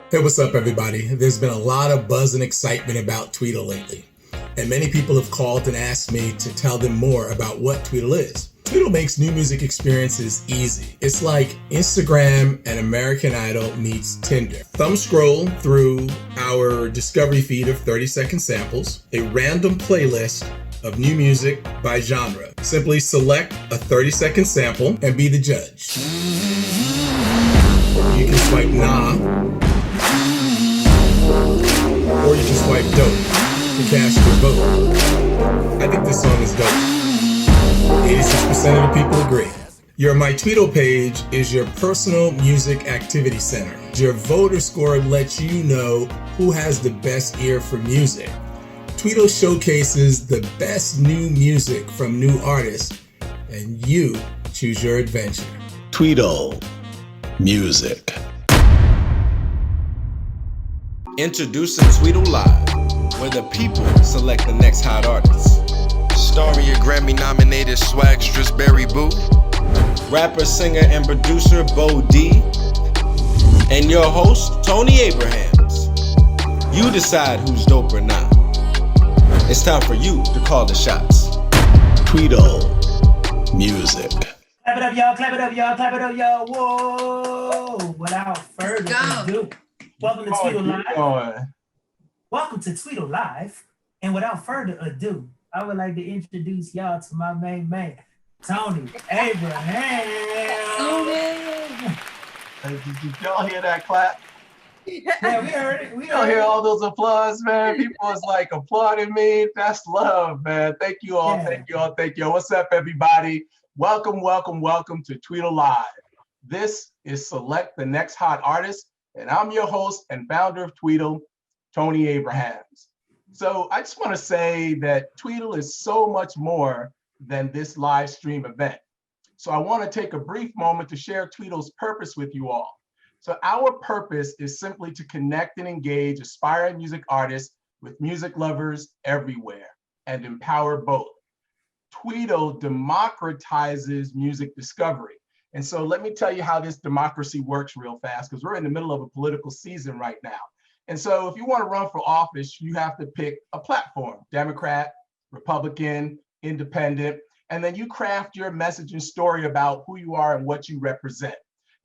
Hey, what's up, everybody? There's been a lot of buzz and excitement about TWEEDL lately, and many people have called and asked me to tell them more about what TWEEDL is. TWEEDL makes new music experiences easy. It's like Instagram and American Idol meets Tinder. Thumb scroll through our discovery feed of 30-second samples, a random playlist of new music by genre. Simply select a 30-second sample and be the judge. You can swipe nah, or you can swipe dope to cast your vote. I think this song is dope. 86% of the people agree. Your My Tweedle page is your personal music activity center. Your voter score lets you know who has the best ear for music. Tweedle showcases the best new music from new artists, and you choose your adventure. TWEEDL Music. Introducing TWEEDL Live, where the people select the next hot artist. Starring your Grammy-nominated swagstress Barry Boo, Rapper, singer, and producer Bo D, and your host Tony Abrahams. You decide who's dope or not. It's time for you to call the shots. TWEEDL Music. Clap it up, y'all. Clap it up, y'all. Clap it up, y'all. Whoa. Without further ado, welcome to TWEEDL Live. Welcome to TWEEDL Live. And without further ado, I would like to introduce y'all to my main man, Tony Abraham. Did y'all hear that clap? Yeah, we heard it. Y'all hear all those applause, man? People was like applauding me. That's love, man. Thank you all. Yeah. Thank you all. Thank you all. What's up, everybody? Welcome, welcome, welcome to TWEEDL Live. This is Select the Next Hot Artist, and I'm your host and founder of TWEEDL, Tony Abrahams. So I just want to say that TWEEDL is so much more than this live stream event. So I want to take a brief moment to share TWEEDL's purpose with you all. So our purpose is simply to connect and engage aspiring music artists with music lovers everywhere and empower both. TWEEDL democratizes music discovery. And so let me tell you how this democracy works real fast, because we're in the middle of a political season right now. And so if you want to run for office, you have to pick a platform, Democrat, Republican, Independent, and then you craft your message and story about who you are and what you represent.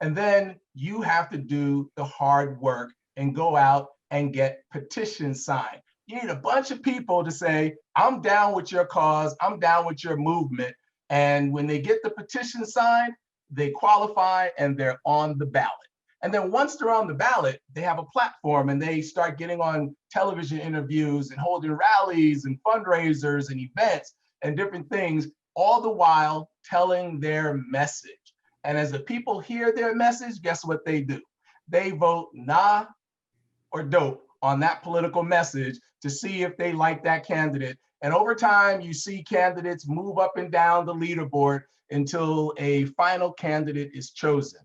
And then you have to do the hard work and go out and get petitions signed. You need a bunch of people to say, I'm down with your cause, I'm down with your movement. And when they get the petition signed, they qualify and they're on the ballot. And then once they're on the ballot, they have a platform and they start getting on television interviews and holding rallies and fundraisers and events and different things, all the while telling their message. And as the people hear their message, guess what they do? They vote nah or dope on that political message to see if they like that candidate. And over time, you see candidates move up and down the leaderboard until a final candidate is chosen.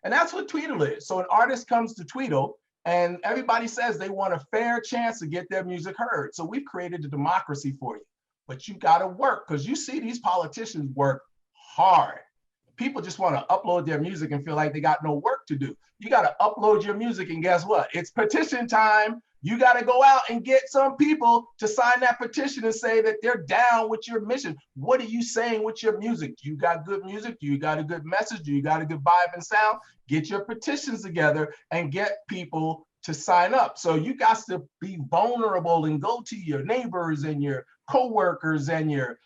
And that's what TWEEDL is. So an artist comes to TWEEDL and everybody says they want a fair chance to get their music heard. So we've created a democracy for you, but you gotta work, because you see these politicians work hard. People just want to upload their music and feel like they got no work to do. You got to upload your music, and guess what? It's petition time. You got to go out and get some people to sign that petition and say that they're down with your mission. What are you saying with your music? Do you got good music? Do you got a good message? Do you got a good vibe and sound? Get your petitions together and get people to sign up. So you got to be vulnerable and go to your neighbors and your coworkers and your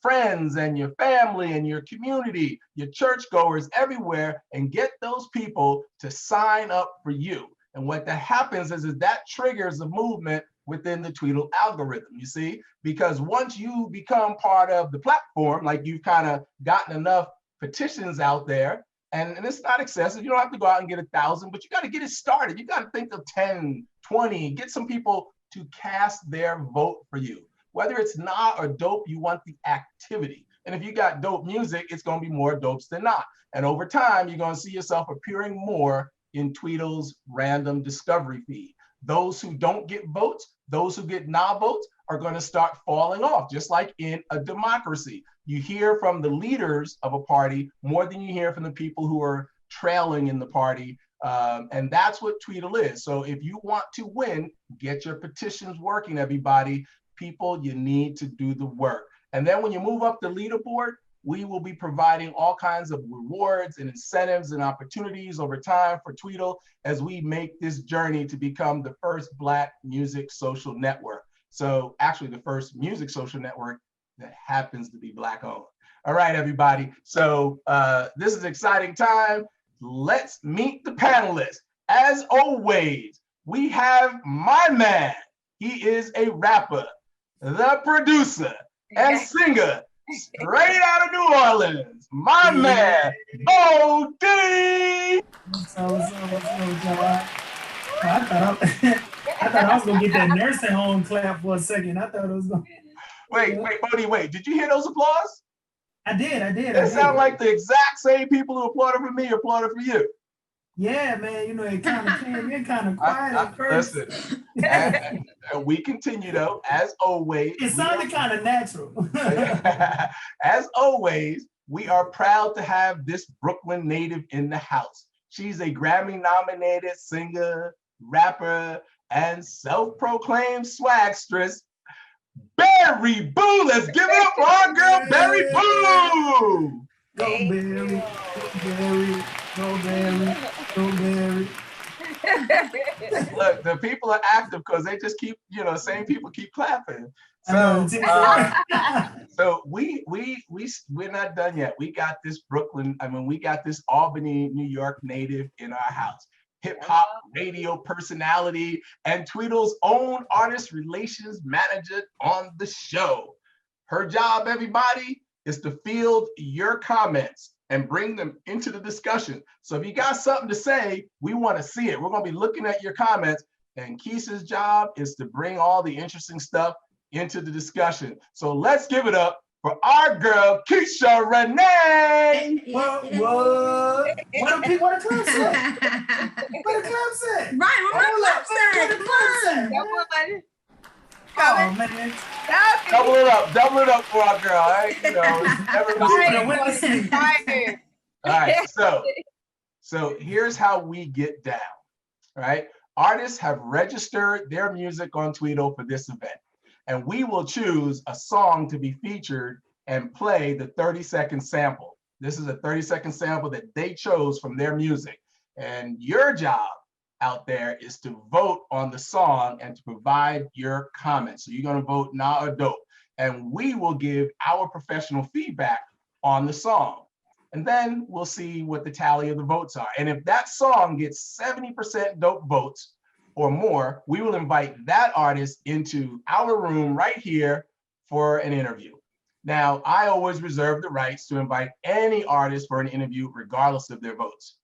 friends and your family and your community, your churchgoers everywhere, and get those people to sign up for you. And what that happens is that triggers a movement within the TWEEDL algorithm, you see? Because once you become part of the platform, like you've kind of gotten enough petitions out there, and it's not excessive, you don't have to go out and get 1,000, but you got to get it started. You got to think of 10, 20, get some people to cast their vote for you. Whether it's nah or dope, you want the activity. And if you got dope music, it's going to be more dopes than not. And over time, you're going to see yourself appearing more in TWEEDL's random discovery feed. Those who don't get votes, those who get nah votes, are going to start falling off, just like in a democracy. You hear from the leaders of a party more than you hear from the people who are trailing in the party And that's what TWEEDL is. So if you want to win, get your petitions working, everybody. People, you need to do the work. And then when you move up the leaderboard, we will be providing all kinds of rewards and incentives and opportunities over time for TWEEDL as we make this journey to become the first Black music social network. So actually the first music social network that happens to be Black owned. All right, everybody. So this is an exciting time. Let's meet the panelists. As always, we have my man. He is a rapper, the producer, and singer straight out of New Orleans. My man, OD. What's up, Joe? I thought I was gonna get that nursing home clap for a second. I thought it was gonna. Wait, OD, wait. Did you hear those applause? I did. It sound like the exact same people who applauded for me applauded for you. Yeah, man. You know, it kind of came in kind of quiet at first. Listen, and we continue though, as always. It sounded kind of natural. As always, we are proud to have this Brooklyn native in the house. She's a Grammy-nominated singer, rapper, and self-proclaimed swagstress, Berry Boo. Let's give it up for our girl, Berry Boo. Go Berry, go Berry, go Berry. Look, the people are active because they just keep, same people keep clapping. So, so we're not done yet. We got this we got this Albany, New York native in our house. Hip hop radio personality and TWEEDL's own artist relations manager on the show. Her job, everybody, is to field your comments and bring them into the discussion. So if you got something to say, we want to see it. We're going to be looking at your comments, and Keisha's job is to bring all the interesting stuff into the discussion. So let's give it up for our girl, Keisha Renee. What the club say? What the club say? Right, what the club say? Oh, man. Double it up for our girl. Right? All right, so here's how we get down. Right, artists have registered their music on TWEEDL for this event, and we will choose a song to be featured and play the 30-second sample. This is a 30-second sample that they chose from their music, and your job out there is to vote on the song and to provide your comments. So you're going to vote nah or dope, and we will give our professional feedback on the song. And then we'll see what the tally of the votes are. And if that song gets 70% dope votes or more, we will invite that artist into our room right here for an interview. Now, I always reserve the rights to invite any artist for an interview regardless of their votes.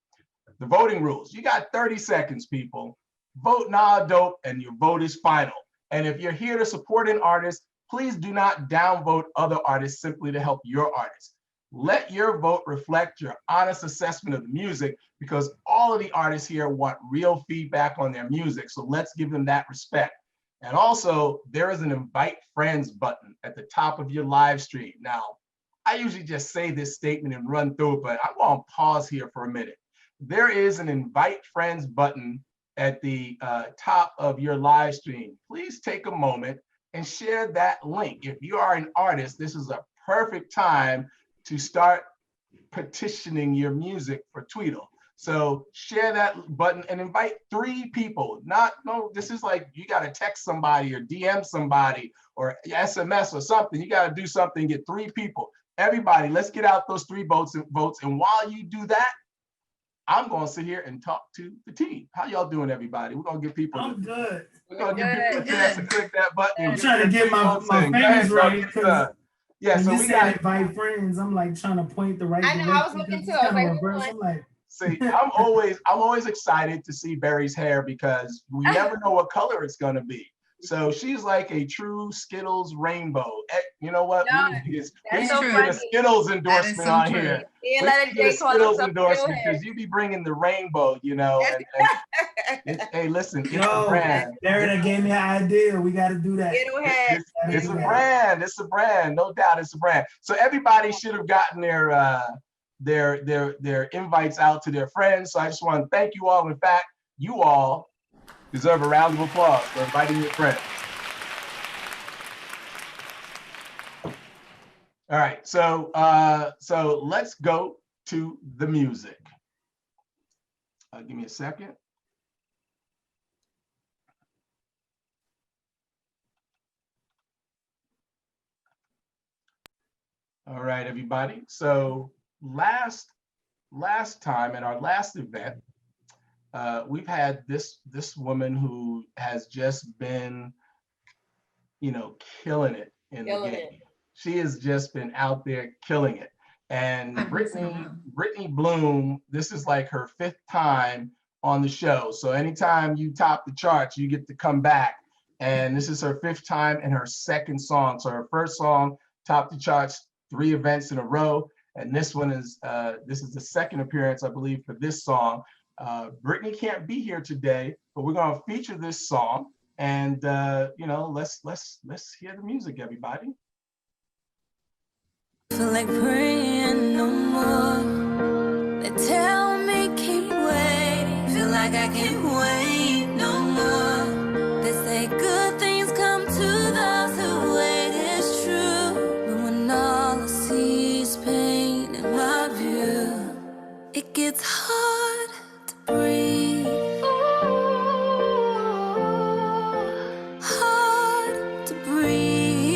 The voting rules: you got 30 seconds, people. Vote nah dope, and your vote is final. And if you're here to support an artist, please do not downvote other artists simply to help your artist. Let your vote reflect your honest assessment of the music, because all of the artists here want real feedback on their music. So let's give them that respect. And also, there is an invite friends button at the top of your live stream. Now, I usually just say this statement and run through it, but I want to pause here for a minute. There is an invite friends button at the top of your live stream. Please take a moment and share that link. If you are an artist, this is a perfect time to start petitioning your music for TWEEDL. So share that button and invite 3 people. This is like you got to text somebody or DM somebody or SMS or something. You got to do something, get 3 people. Everybody, let's get out those 3 votes. And while you do that, I'm going to sit here and talk to the team. How y'all doing, everybody? We're going to give people. I'm good. We're going to give people a chance to click that button. I'm trying to get my fingers right. Yeah, so we got invite friends. I'm like trying to point the right direction. I know, I was looking too. I was like, see, I'm always excited to see Berry's hair because we never know what color it's going to be. So she's like a true Skittles rainbow. You know what? No, we need a Skittles endorsement on here. Yeah, let it get Skittles endorsement because you be bringing the rainbow, and hey, listen, it's a brand. Darren gave me an idea. We got to do that. It's a brand. It's a brand. No doubt, it's a brand. So everybody should have gotten their their invites out to their friends. So I just want to thank you all. In fact, you all deserve a round of applause for inviting your friends. All right, so let's go to the music. Give me a second. All right, everybody. So last time at our last event, we've had this woman who has just been, killing it in the game. She has just been out there killing it. And Brittany Bloom, this is like her 5th time on the show. So anytime you top the charts, you get to come back. And this is her 5th time and her 2nd song. So her first song topped the charts 3 events in a row. And this one is this is the 2nd appearance, I believe, for this song. Brittany can't be here today, but we're gonna feature this song. And let's hear the music, everybody. Feel like praying no more. They tell me keep waiting. Feel like I can't wait no more. They say good things come to those who wait. It's true, but when all I see is pain in my view, it gets hard to breathe. Hard to breathe.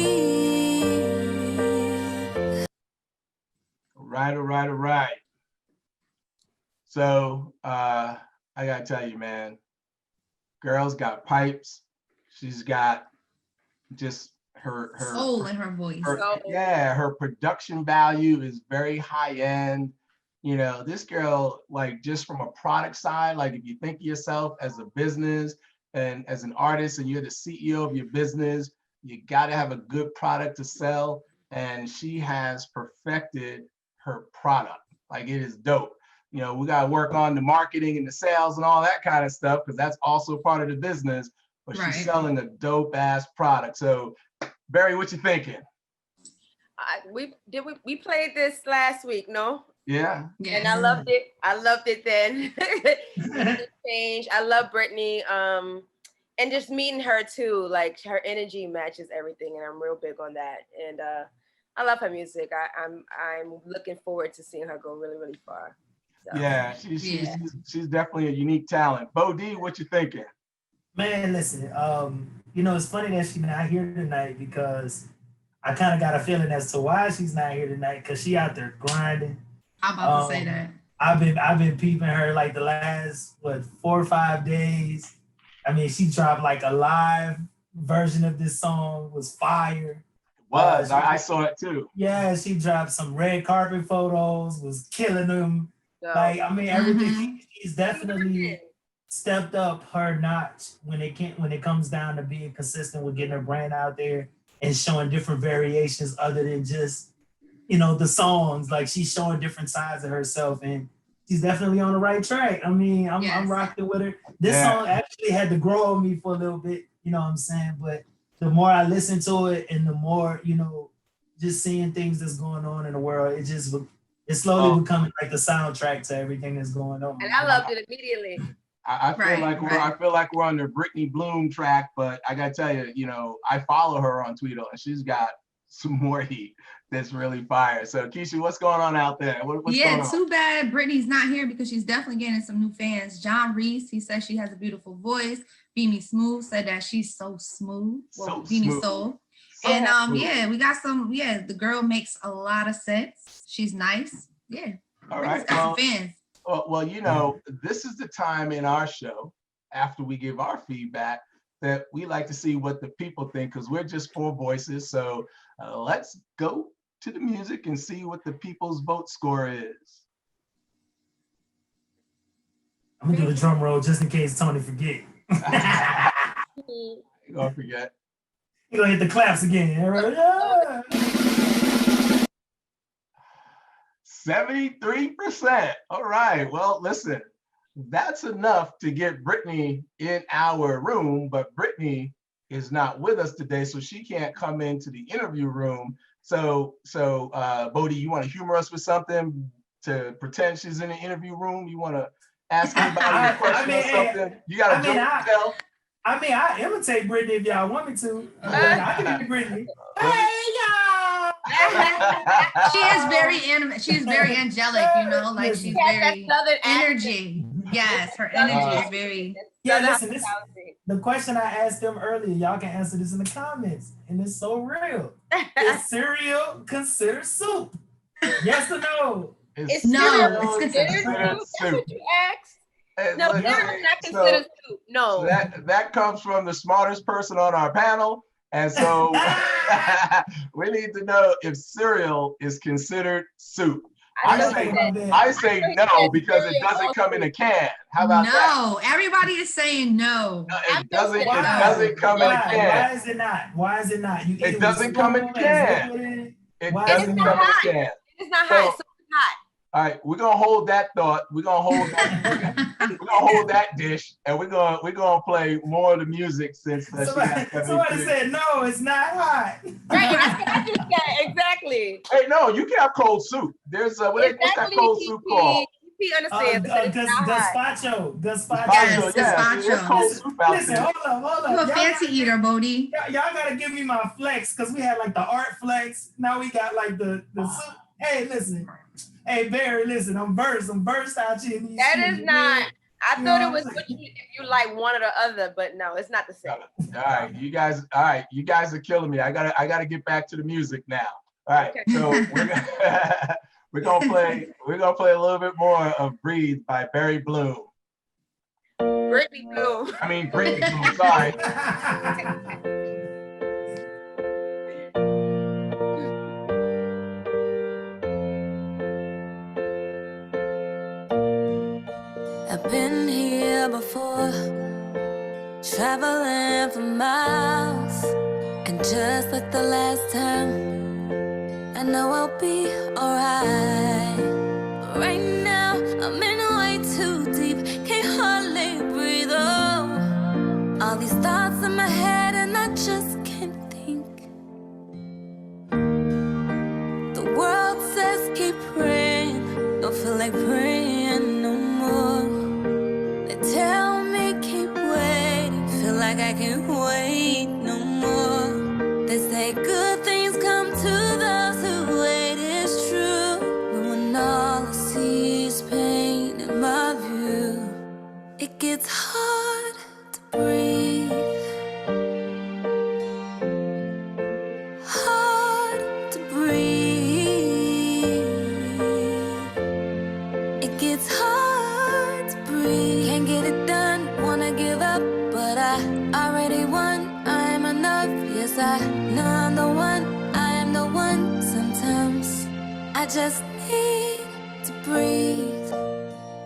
All right. So I gotta tell you, man, girl's got pipes. She's got just her soul in her voice. Her production value is very high end. This girl, like, just from a product side, like, if you think of yourself as a business and as an artist and you're the CEO of your business, you got to have a good product to sell. And she has perfected her product. Like, it is dope. We got to work on the marketing and the sales and all that kind of stuff, because that's also part of the business, but she's selling a dope ass product. So Barry, what you thinking? We played this last week, no? Yeah. And I loved it. I loved it then. It changed. I love Brittany. And just meeting her too, like, her energy matches everything, and I'm real big on that. And I love her music. I'm looking forward to seeing her go really, really far. So. Yeah, she's definitely a unique talent. Bo D, what you thinking? Man, listen, it's funny that she's not here tonight, because I kind of got a feeling as to why she's not here tonight, because she out there grinding. I'm about to say that. I've been peeping her like the last 4 or 5 days. I mean, she dropped like a live version of this song, was fire. I saw it too. Yeah, she dropped some red carpet photos, was killing them. Like, I mean, everything. She's definitely stepped up her notch when it comes down to being consistent with getting her brand out there and showing different variations other than just, the songs. Like, she's showing different sides of herself, and she's definitely on the right track. I mean, I'm rocking with her. This song actually had to grow on me for a little bit, you know what I'm saying? But the more I listen to it and the more, just seeing things that's going on in the world, it's slowly becoming like the soundtrack to everything that's going on. And I loved it immediately. I feel like we're on the Brittany Bloom track, but I gotta tell you, I follow her on TWEEDL, and she's got some more heat that's really fire. So Keisha, what's going on out there? What's going on? Too bad Brittany's not here, because she's definitely getting some new fans. John Reese, he says she has a beautiful voice. Beanie Smooth said that she's so smooth. Beanie Soul. And we got some. The girl makes a lot of sense. She's nice. Yeah. All right. Got some fans. Well, this is the time in our show, after we give our feedback, that we like to see what the people think, because we're just 4 voices. So let's go to the music and see what the people's vote score is. I'm gonna do a drum roll just in case Tony forget. You're gonna forget. You're gonna hit the claps again. Yeah. 73%. All right. Well, listen, that's enough to get Brittany in our room, but Brittany is not with us today, so she can't come into the interview room. So Bodie, you want to humor us with something? to pretend she's in the interview room? You want to ask anybody a question or something? You got a joke to tell? I mean, I imitate Brittany if y'all want me to. I can be Brittany. Hey, y'all! She is very animated. She's very angelic, you know, like she's very energy. Yes, her energy is very. Yeah, listen, the question I asked them earlier, y'all can answer this in the comments, and it's so real. Is cereal considered soup? Yes or no? It's no, it's considered soup. That's what you asked. No, cereal is not considered soup. No. So that comes from the smartest person on our panel. And so we need to know if cereal is considered soup. I say no because it doesn't come in a can. How about that? No, everybody is saying no. It doesn't come in a can. Why is it not? Why is it not? It doesn't come in a can. It doesn't come in a can. It's not hot. It's hot. All right, we're gonna hold that thought. We're gonna hold that. We're gonna hold that dish, and we're gonna play more of the music since somebody said no, it's not hot. Right, that's what I just said. Exactly. Hey, no, you can have cold soup. There's what's that cold soup called? He understands. Gazpacho. Yes, gazpacho. Cold soup out Listen, there. hold up. You a fancy eater, Bodie. Y'all gotta give me my flex because we had like the art flex. Now we got like the soup. Hey, listen. Hey, Barry, listen, I'm versed out here. That is not. I thought it was if you like one or the other, but no, it's not the same. All right, you guys are killing me. I gotta get back to the music now. All right, okay. So we're gonna play a little bit more of "Breathe" by Barry Bloom. Brittany Bloom. I mean, Brittany Bloom. Sorry. I've been here before, traveling for miles, and just like the last time, I know I'll be alright. But right now, I'm in way too deep, can't hardly breathe. Oh, all these thoughts in my head, and I just can't think. The world says keep praying, don't feel like praying no more. Tell me keep waiting, feel like I can't wait no more. They say good things come to those who wait, it's true. But when all I see is pain in my view, it gets hard to breathe. Hard to breathe. It gets hard to breathe. Can't get it done, wanna give up, but I already won. I am enough, yes I know I'm the one. I am the one. Sometimes I just need to breathe.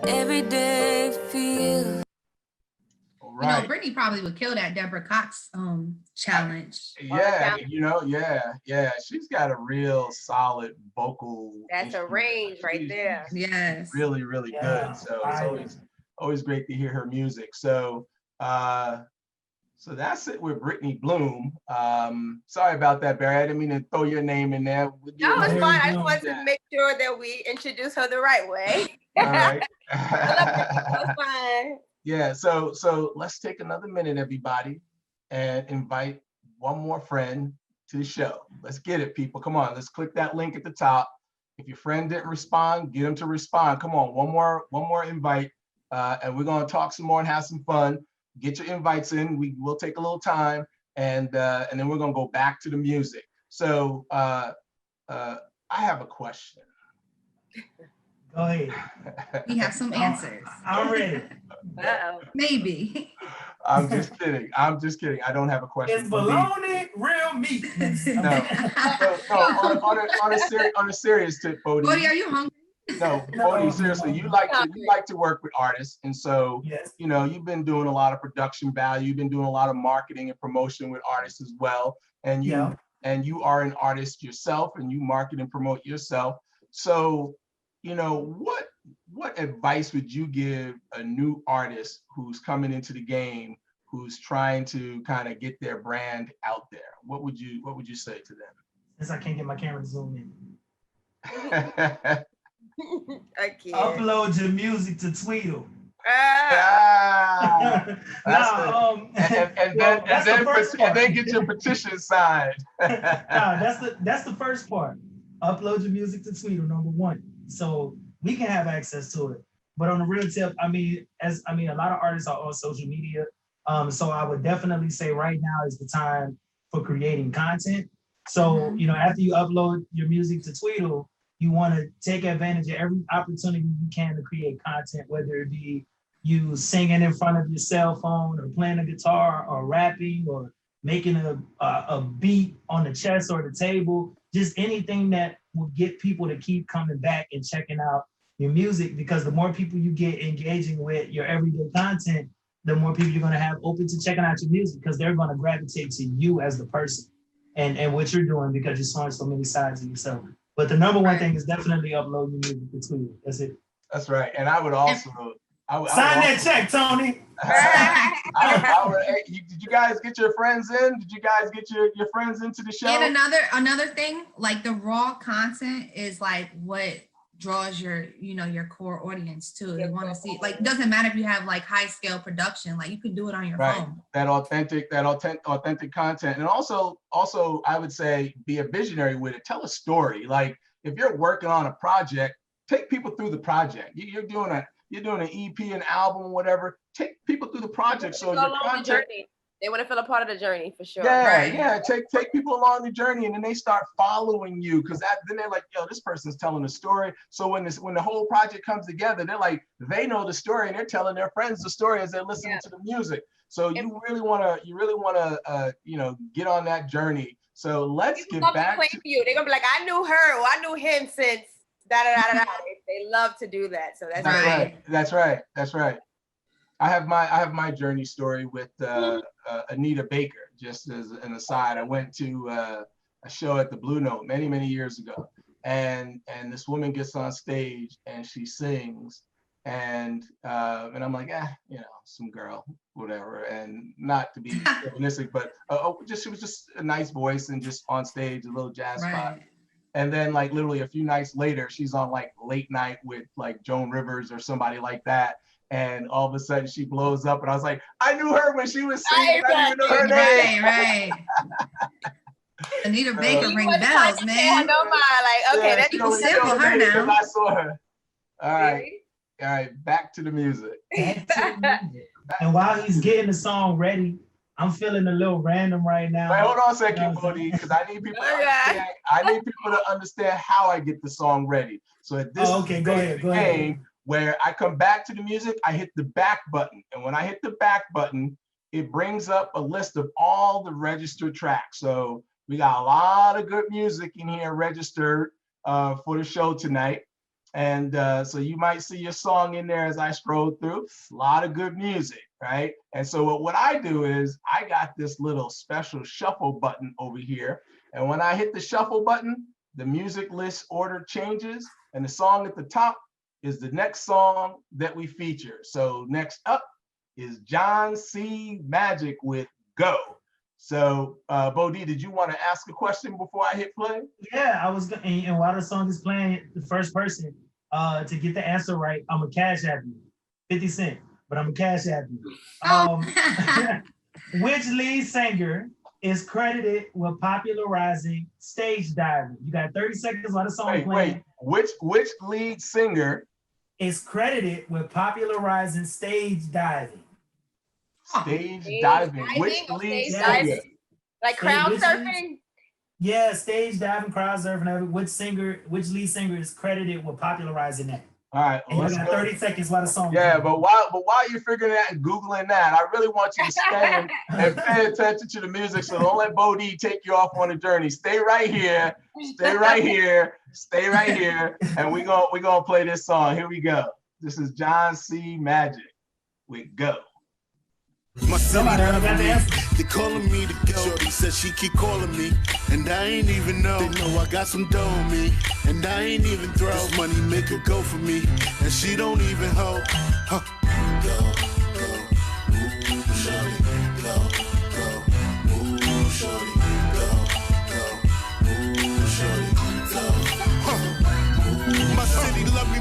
Every day feel. Right. You know, Brittany probably would kill that Deborah Cox challenge. Yeah, yeah. She's got a real solid vocal. That's a range right there. Yes. Really, really good. So it's always great to hear her music. So so that's it with Brittany Bloom. Sorry about that, Barry. I didn't mean to throw your name in there. No, it's fine. I just wanted to make sure that we introduce her the right way. All right. That's fine. Yeah, so let's take another minute, everybody, and invite one more friend to the show. Let's get it, people. Come on, let's click that link at the top. If your friend didn't respond, get them to respond. Come on, one more invite, and we're gonna talk some more and have some fun. Get your invites in. We'll take a little time, and then we're gonna go back to the music. So I have a question. Go ahead. We have some answers. I'm ready. Maybe. I'm just kidding. I don't have a question. It's bologna, real meat. No, on a serious tip, Bodie. Bodie, are you hungry? No, Bodie, seriously, you like to work with artists, and so you know you've been doing a lot of production value. You've been doing a lot of marketing and promotion with artists as well, and you are an artist yourself, and you market and promote yourself. So, you know, what advice would you give a new artist who's coming into the game, who's trying to kind of get their brand out there? What would you say to them? Since I can't get my camera to zoom in. I can't. Upload your music to TWEEDL. And then get your petition signed. That's the first part. Upload your music to TWEEDL, number one, so we can have access to it. But on the real tip, a lot of artists are on social media, so I would definitely say right now is the time for creating content. So after you upload your music to TWEEDL, you want to take advantage of every opportunity you can to create content, whether it be you singing in front of your cell phone or playing a guitar or rapping or making a beat on the chest or the table, just anything that will get people to keep coming back and checking out your music, because the more people you get engaging with your everyday content, the more people you're going to have open to checking out your music, because they're going to gravitate to you as the person and what you're doing, because you're showing so many sides of yourself. But the number one thing is definitely upload your music to TWEEDL. That's it. That's right. And I would also sign that check, Tony. Did you guys get your friends in? Did you guys get your friends into the show? And another thing, like the raw content is like what draws your core audience too. They want to see, like, it doesn't matter if you have like high scale production, like you can do it on your phone. That authentic content. And also I would say be a visionary with it. Tell a story. Like if you're working on a project, take people through the project. You're doing an EP, an album, whatever. Take people through the project so your content. They want to feel a part of the journey for sure. Yeah. Take people along the journey, and then they start following you, because then they're like, yo, this person's telling a story. So when the whole project comes together, they're like, they know the story, and they're telling their friends the story as they're listening to the music. So you really wanna get on that journey. So let's get back to you. They're gonna be like, I knew her, or I knew him since da da da da. They love to do that. So that's right. That's right. I have my journey story with Anita Baker. Just as an aside, I went to a show at the Blue Note many years ago, and this woman gets on stage and she sings, and I'm like, some girl, whatever, and not to be chauvinistic, but she was just a nice voice and just on stage, a little jazz spot. And then like literally a few nights later, she's on like late night with like Joan Rivers or somebody like that. And all of a sudden she blows up, and I was like, I knew her when she was singing. I didn't even know her name. Right. Anita Baker ring bells, man. That's people sample her now. I saw her. All right, back to the music. And while he's getting the song ready, I'm feeling a little random right now. Wait, hold on a second, Bodie, because I need people to understand. I need people to understand how I get the song ready. So at this go ahead. Where I come back to the music, I hit the back button. And when I hit the back button, it brings up a list of all the registered tracks. So we got a lot of good music in here registered for the show tonight. And so you might see your song in there as I scroll through. A lot of good music, right? And so what I do is I got this little special shuffle button over here. And when I hit the shuffle button, the music list order changes, and the song at the top is the next song that we feature. So next up is John C. Magic with Go. So Bodie, did you want to ask a question before I hit play? Yeah, I was, and while the song is playing, the first person to get the answer right, I'm a cash app you, 50 Cent, but I'm a cash app you. Which lead singer is credited with popularizing stage diving? You got 30 seconds while the song playing. Which lead singer is credited with popularizing stage diving? Stage diving. Which lead singer? Like crowd surfing? Yeah, stage diving, crowd surfing. Which lead singer is credited with popularizing that? All right, well, and you got 30 seconds while the song. Yeah, but while you're figuring that and Googling that, I really want you to stay and pay attention to the music. So don't let Bodie take you off on a journey. Stay right here, and we're gonna play this song. Here we go. This is John C. Magic with Go. My city they calling me to go. Shorty said she keep calling me, and I ain't even know. They know I got some dough on me, and I ain't even throw. This money make her go for me, and she don't even hope. Huh. Go, ooh, shorty. Go, ooh, shorty. Go, ooh, shorty. Go, huh. My city love me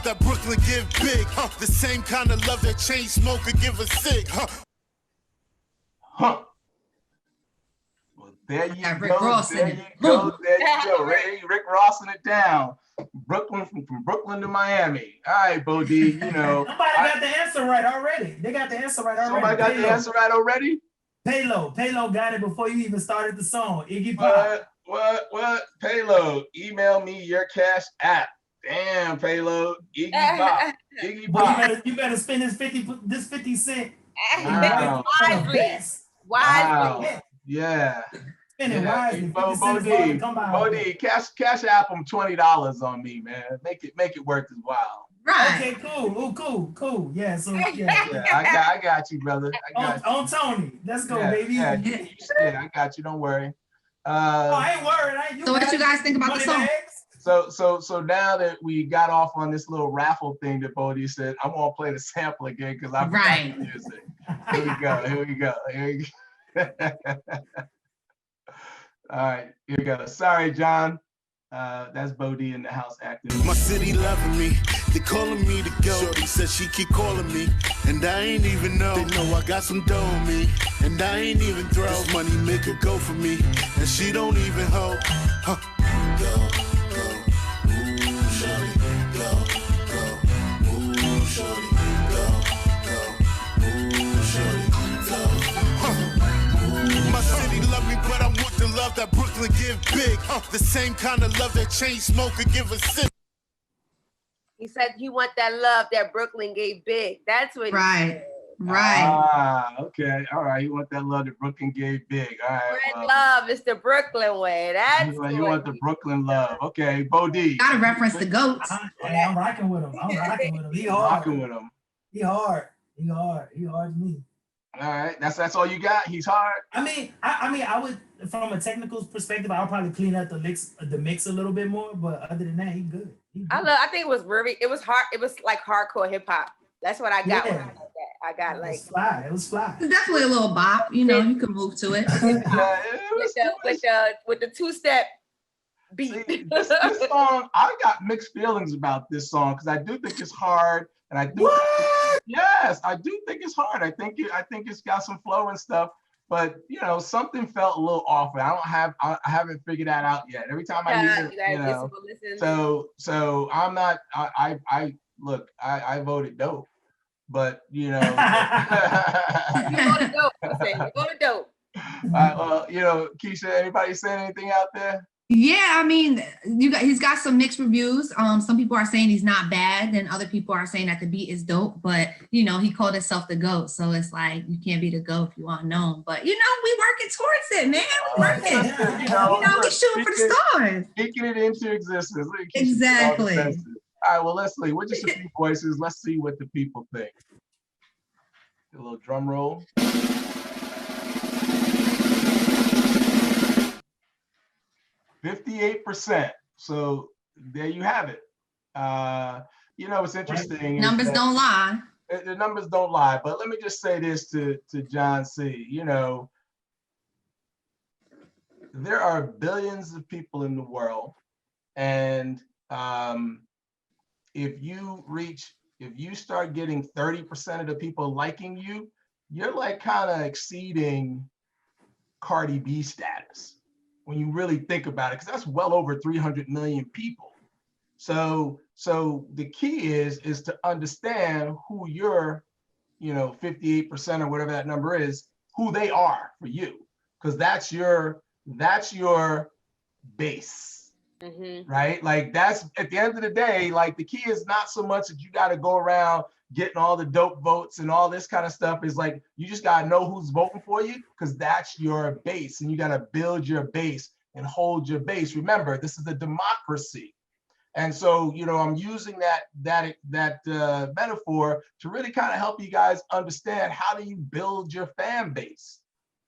love that Brooklyn give big. The same kind of love that chain smoker give a sick. Well, there you Rick go. Ross There in you it. go. Boom. There you go. Rick Rossing it down. Brooklyn from Brooklyn to Miami. All right, Bo D. You know. Somebody got the answer right already. They got the answer right already. Somebody got the answer right already? Payload got it before you even started the song. Iggy Pop. What? Payload, email me your cash app. Damn, Payload. Iggy Pop. Iggy Pop. Well, you better spend this 50 cent. Wow. Wisely. Yeah. Spend it wisely. Bo D, cash app him $20 on me, man. Make it worth his while. Right. Okay, cool. Yeah, so Yeah, I got you, brother. I got you. On Tony. Let's go, baby. Yeah, I got you. Don't worry. I ain't worried. So what you guys think about the song? So now that we got off on this little raffle thing that Bodie said, I'm gonna play the sample again because I forgot the music. Here we go. All right, here we go. Sorry, John. That's Bodie in the house acting. My city loving me, they calling me to go. Shorty said she keep calling me, and I ain't even know. They know I got some dough on me, and I ain't even throw. This money make her go for me, and she don't even hold. Go, ooh, shorty, go, ooh, shorty, go, ooh, shorty, go. My city love me, but I want the love that Brooklyn give big. The same kind of love that chain smoker give a sip. He said you want that love that Brooklyn gave big. That's what he said. Right. Okay. All right. You want that love that Brooklyn gave big. All right. Red love is the Brooklyn way. That's you want the Brooklyn love. Okay. Bo D. Gotta reference the goats. I'm rocking with him. He hard. Rocking with him. He hard to me. All right. That's all you got? He's hard. I mean, I would, from a technical perspective, I'll probably clean up the mix a little bit more. But other than that, he good. I think it was hard. It was like hardcore hip hop. That's what I got. Yeah. I got like it was fly. It's definitely a little bop. You know, you can move to it. with the two-step beat. See, this song, I got mixed feelings about this song because I do think it's hard, and I do. Yes, I do think it's hard. I think it's got some flow and stuff, but you know, something felt a little off. I haven't figured that out yet. Every time I hear it, you know. So I'm not. Look, I voted dope, but you know. You voted dope. You voted dope. Well, you know, Keisha, anybody saying anything out there? Yeah, I mean, he's got some mixed reviews. Some people are saying he's not bad, and other people are saying that the beat is dope. But you know, he called himself the GOAT, so it's like you can't be the GOAT if you aren't known. But you know, we working towards it, man. We working. You know, we shooting for the stars. Speaking it into existence. Exactly. All right, well, Leslie, we're just a few voices. Let's see what the people think. A little drum roll. 58%. So there you have it. You know, it's interesting. Numbers don't lie. The numbers don't lie. But let me just say this to John C. You know, there are billions of people in the world. And if you start getting 30% of the people liking you, you're like kind of exceeding Cardi B status when you really think about it, because that's well over 300 million people. So the key is to understand who your, 58% or whatever that number is, who they are for you, because that's your base, right? Like that's at the end of the day, like the key is not so much that you got to go around getting all the dope votes and all this kind of stuff. Is like, you just got to know who's voting for you, because that's your base, and you got to build your base and hold your base. Remember, this is a democracy. And so, I'm using that metaphor to really kind of help you guys understand how do you build your fan base,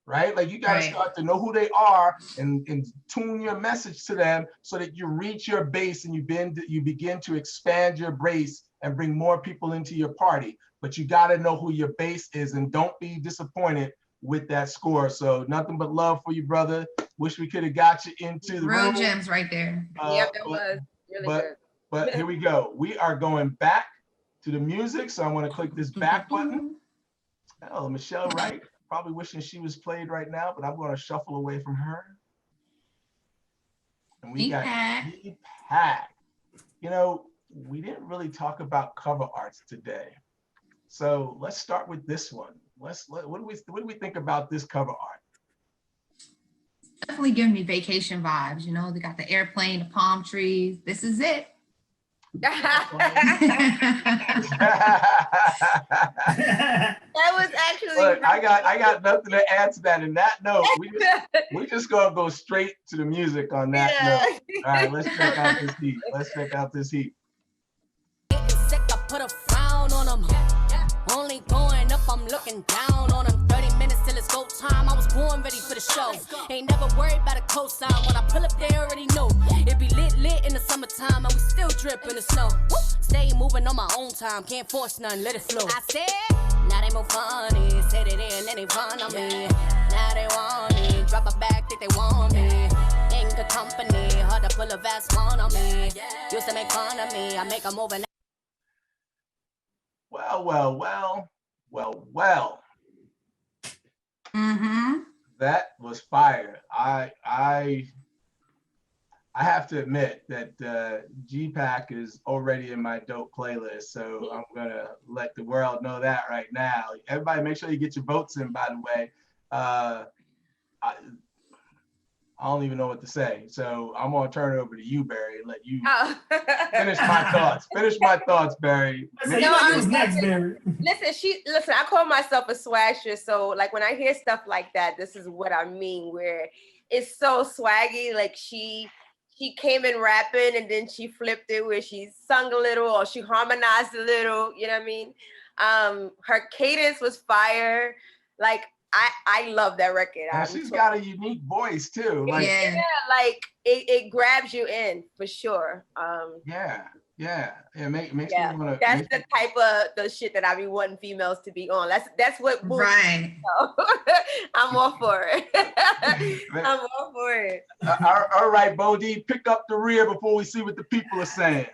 right? Like you got to start to know who they are and tune your message to them so that you reach your base and you begin to expand your base and bring more people into your party. But you got to know who your base is, and don't be disappointed with that score. So nothing but love for you, brother. Wish we could have got you into the real room. gems right there. Yep, that was really good. But here we go. We are going back to the music. So I'm going to click this back button. Oh, Michelle Wright, probably wishing she was played right now, but I'm going to shuffle away from her. And we got G-Pack. You know, we didn't really talk about cover arts today. So let's start with this one. What do we think about this cover art? Definitely giving me vacation vibes. You know, they got the airplane, the palm trees. This is it. That was actually. Look, I got nothing to add to that. In that note, we just gonna go straight to the music on that note. All right, let's check out this heat. Let's check out this heat. Getting sick, I put a frown on them. Only going up, I'm looking down on them. 30 minutes till it's go time. I was born ready for the show. Ain't never worried about a cosign. When I pull up, they already know. It be lit in the summertime, and we still drip in the snow. Woo! Stay moving on my own time. Can't force none, let it flow. I said, now they move funny. Said it in, then they run on me. Now they want me. Drop a bag, think they want me. In good company, hard to pull a vast one on me. Used to make fun of me. I make them over now. Well. That was fire. I have to admit that G-Pack is already in my dope playlist, so I'm gonna let the world know that right now. Everybody, make sure you get your votes in. By the way, I don't even know what to say, so I'm gonna turn it over to you, Barry, and let you finish my thoughts. Finish my thoughts, Barry. Next, Barry. Listen, I call myself a swagster, so like when I hear stuff like that, this is what I mean, where it's so swaggy. Like she came in rapping and then she flipped it where she sung a little or she harmonized a little, you know what I mean? Her cadence was fire. Like I love that record. And she's got a unique voice too. Like, yeah, like it grabs you in for sure. Makes me wanna. That's the type of the shit that I be wanting females to be on. That's what. Right. I'm all for it. I'm all for it. All right, Bo D, pick up the rear before we see what the people are saying.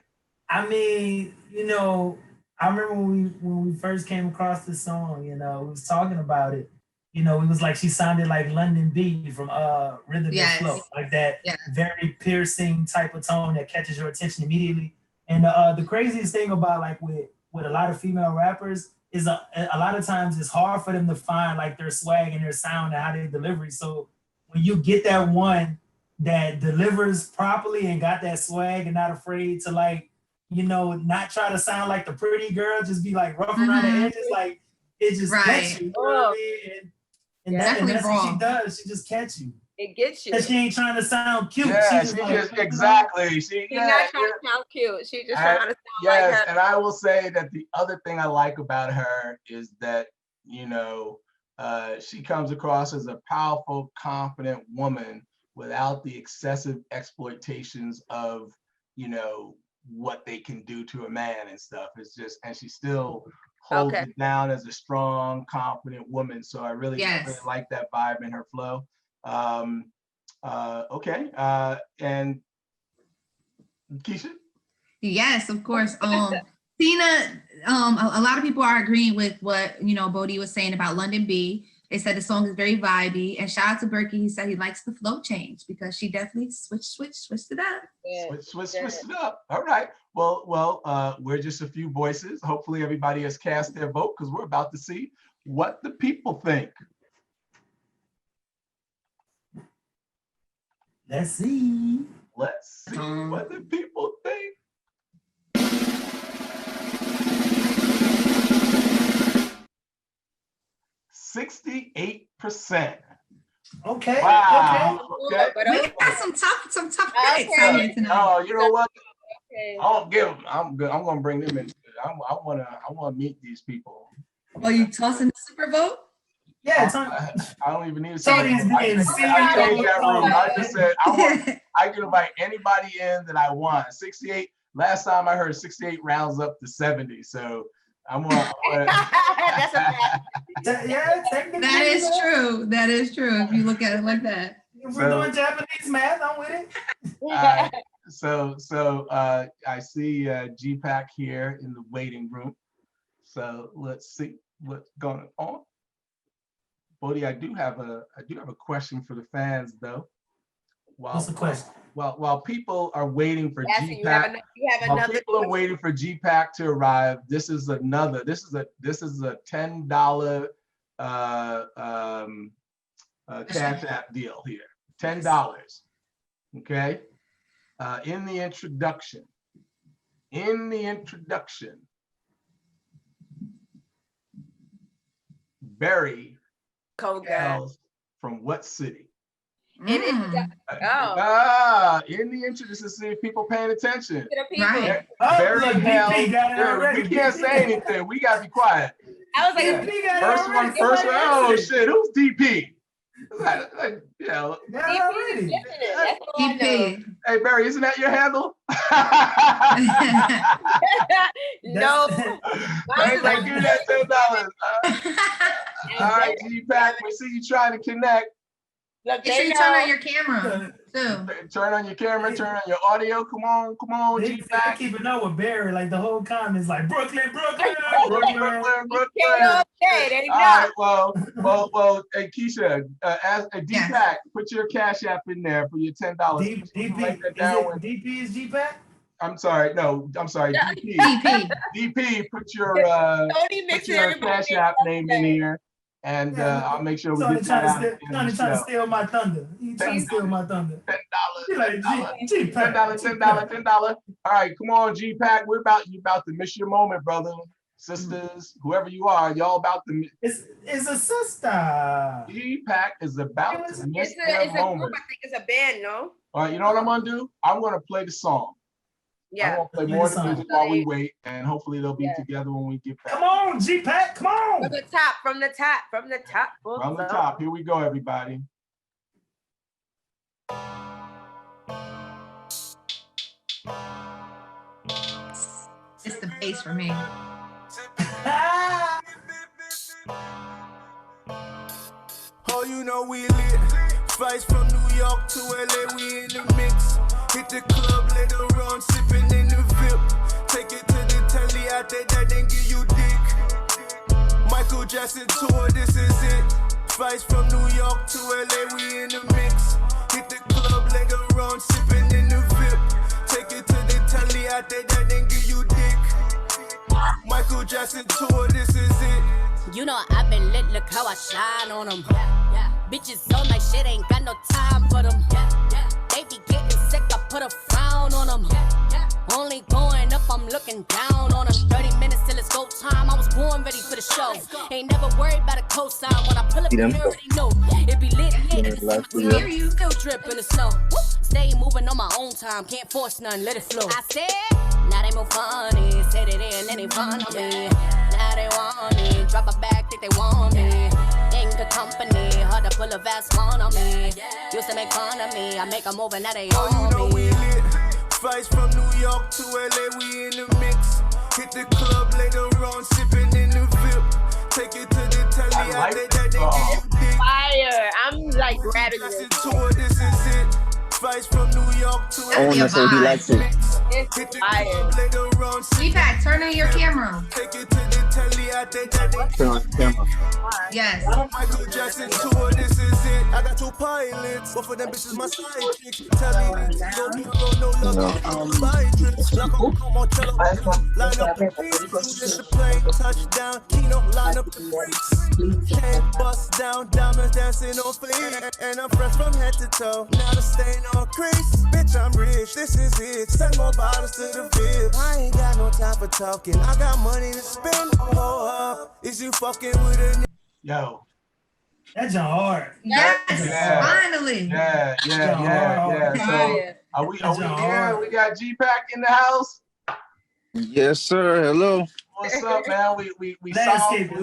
I mean, you know, I remember when we first came across this song. You know, we was talking about it. You know, it was like she sounded like London B from Rhythm and Flow, like that very piercing type of tone that catches your attention immediately. And the craziest thing about like with a lot of female rappers is a lot of times it's hard for them to find like their swag and their sound and how they deliver. So when you get that one that delivers properly and got that swag and not afraid to like, you know, not try to sound like the pretty girl, just be like rough around the edges, like it just gets you. You know what I mean? And that's what she does. She just catch you. It gets you. And she ain't trying to sound cute. Yeah, she just exactly. She's not trying to sound cute. She's just trying to sound like her. And I will say that the other thing I like about her is that, you know, she comes across as a powerful, confident woman without the excessive exploitations of, you know, what they can do to a man and stuff. It's just, and she still holds it down as a strong, confident woman. So I really like that vibe in her flow. And Keisha? Yes, of course. Tina, a lot of people are agreeing with what, you know, Bodie was saying about London B. They said the song is very vibey. And shout out to Berkey. He said he likes the flow change because she definitely switched it up. Switched it up. All right. Well, we're just a few voices. Hopefully everybody has cast their vote because we're about to see what the people think. Let's see what the people think. %68. Okay. Wow. Okay. We got some tough critics out here tonight. Oh, you know what? I don't give them. I'm good. I'm gonna bring them in. I wanna meet these people. Oh, you tossing the super vote? Yeah, I don't even need to say I changed that room. I just said I can invite anybody in that I want. 68. Last time I heard 68 rounds up to 70. So I'm gonna. That's a fact. That is true. That is true. If you look at it like that. If we're doing Japanese math, I'm with it. I see GPAC here in the waiting room. So let's see what's going on. Bodie, I do have a question for the fans though. What's the question? While people are waiting for Yes, GPAC, while people are waiting for GPAC to arrive, this is a $10 Cash App deal here. $10. Okay. In the introduction, Barry hails from what city? In the introduction, to see if people paying attention. Right. Barry hails. We can't say anything. We gotta be quiet. I was like, first one. Oh shit, who's DP? DP. Hey Barry, isn't that your handle? No. Barry's like, give me that $10. All right, GPAC, we see you trying to connect. Make sure you turn on your camera too. Turn on your camera, turn on your audio. Come on, GPAC. Keeping up with Barry, like the whole comments, like Brooklyn. All right, well, hey Keisha, as a DPAC, put your Cash App in there for your $10. DP is GPAC? I'm sorry, DP. DP, put your Cash App name in here. And I'll make sure we get that out. Trying to steal my thunder. He's trying to steal my thunder. $10. $10. $10. All right, come on, GPAC. You about to miss your moment, brother, sisters, whoever you are. Y'all about to. It's a sister. GPAC is about to miss that moment. Group, I think it's a band, no? All right, you know what I'm gonna do? I'm gonna play the song. Yeah. I'm gonna play more of the music while we wait, and hopefully they'll be together when we get back. Come on, GPAC, come on! From the top. From the top. Here we go, everybody. It's the bass for me. Oh, you know we lit. Flights from New York to LA, we in the mix. Hit the club later on, sipping in the VIP. Take it to the telly out there, that then give you dick. Michael Jackson tour, this is it. Flights from New York to LA, we in the mix. Hit the club later on, sipping in the VIP. Take it to the telly out there, that then give you dick. Michael Jackson tour, this is it. You know I've been lit, look how I shine on them. Bitches on like shit, ain't got no time for them. They be getting sick, I put a frown on them. Only going up, I'm looking down on them. 30 minutes till it's go time, I was born ready for the show. Ain't never worried about a cosign. When I pull up, you already know. It be lit, still drip in the snow. Stay moving on my own time, can't force none, let it flow. I said, now they move funny, said it in, then they fun on me. Now they want me, drop a bag, think they want me. Ain't good company, hard to pull a vast one on me. Used to make fun of me, I make a move and now they on me. We lit. Flights from New York to LA, we in the mix. Hit the club later on, sipping in the VIP. Take it to the telly out there, that they give you dick. Fire, I'm like grabbing this. Tour, this is it. Flights from New York to LA. That's your vibe. It's fire. GPAC, turn on your camera. Take it to the telly out there, that they Turn on the camera. Yes. Michael Jackson tour, this is it. I got two pilots, both of them bitches my side chicks. Tell me that you don't know love, buy trips. Like I'm come on, tell them, line up the beats. Just the plane, touchdown, Kino, line up the freaks. Chain bust down, diamonds dancing on fleek. And I'm fresh from head to toe, now the stain on crease. Bitch, I'm rich, this is it. Send more bottles to the VIP. I ain't got no time for talking, I got money to spend. Oh, is you fucking with a Yo. That's hard. Yes, finally. Yeah. So are we here? We got GPAC in the house. Yes, sir. Hello. What's up, man? We landscaping.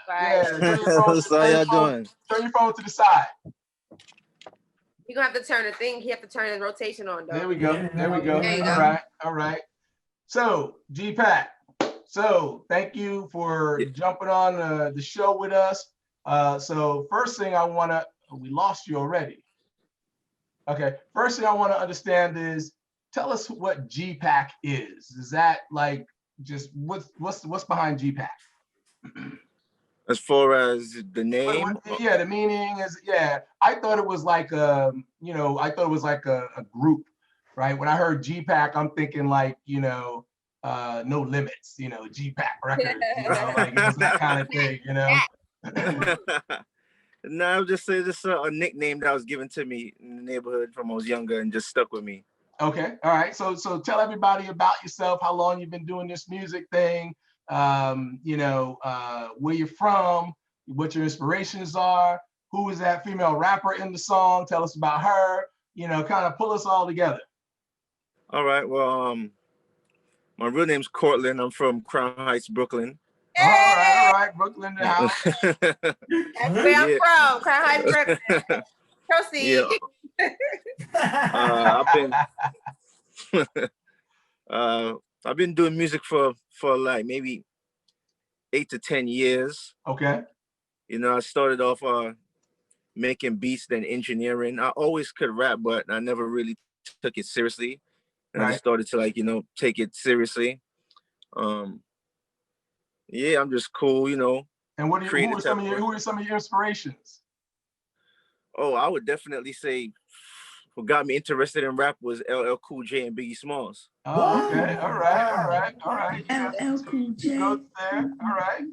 Yeah, What's how y'all doing? Turn your phone to the side. You're gonna have to turn the thing. You have to turn the rotation on, though. There we go. All right. So GPAC. So thank you for jumping on the show with us. So first thing we lost you already. Okay. First thing I want to understand is, tell us what GPAC is. Is that like just what's behind GPAC? As far as the name, yeah, the meaning is, yeah. I thought it was like a group, right? When I heard GPAC, I'm thinking like, No Limits, GPAC Records, like it was that kind of thing, No, I would just say this a nickname that was given to me in the neighborhood from when I was younger and just stuck with me. Okay, all right. So tell everybody about yourself, how long you've been doing this music thing, where you're from, what your inspirations are, who is that female rapper in the song, tell us about her, kind of pull us all together. All right, well, my real name's Cortland. I'm from Crown Heights, Brooklyn. All right, Brooklyn house. That's where I'm from, Crown Heights, Brooklyn. Proceed. Yeah. I've been doing music for like maybe 8 to 10 years. Okay. I started off making beats, then engineering. I always could rap, but I never really took it seriously. And I just started to take it seriously. Yeah, I'm just cool, And who are some of your inspirations? Oh, I would definitely say what got me interested in rap was LL Cool J and Biggie Smalls. Oh, okay. All right. LL Cool J. All right.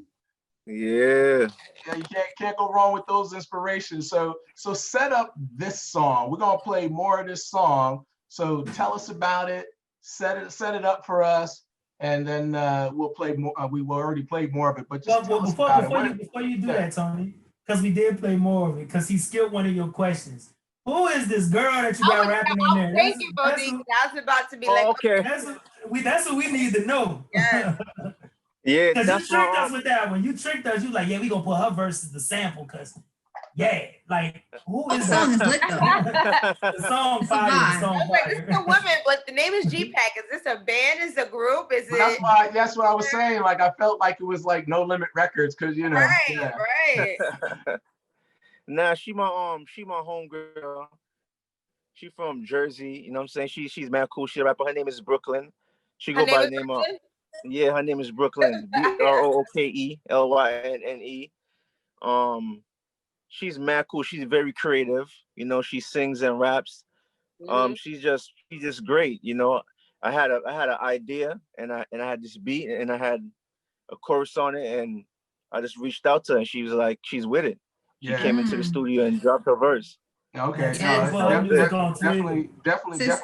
Yeah. Yeah, you can't go wrong with those inspirations. So set up this song. We're gonna play more of this song. So tell us about it. Set it up for us, and then we'll play more. We already played more of it, but just before you do that, Tony, because we did play more of it, because he skipped one of your questions. Who is this girl that you got rapping on there? Thank you, Bodie. I was about to be like, okay. That's what we need to know. Yeah. Yeah, because you tricked us with that one. You tricked us. You like, yeah, we gonna put her versus the sample, because like who is that? Song is lit though. The song fire. This is a woman, but the name is GPAC. Is this a band? Is it a group? Is it? That's what I was saying. Like I felt like it was like No Limit Records, because Right. Nah, she my homegirl. She from Jersey. You know what I'm saying? She's mad cool. She a rapper. Her name is Brooklyn. She go by the name of. Yeah, her name is Brooklyn. BROOKELYNNE. She's mad cool. She's very creative. She sings and raps. She's just great. I had an idea, and I had this beat, and I had a chorus on it, and I just reached out to her, and she was like, she's with it. She came into the studio and dropped her verse. Okay, definitely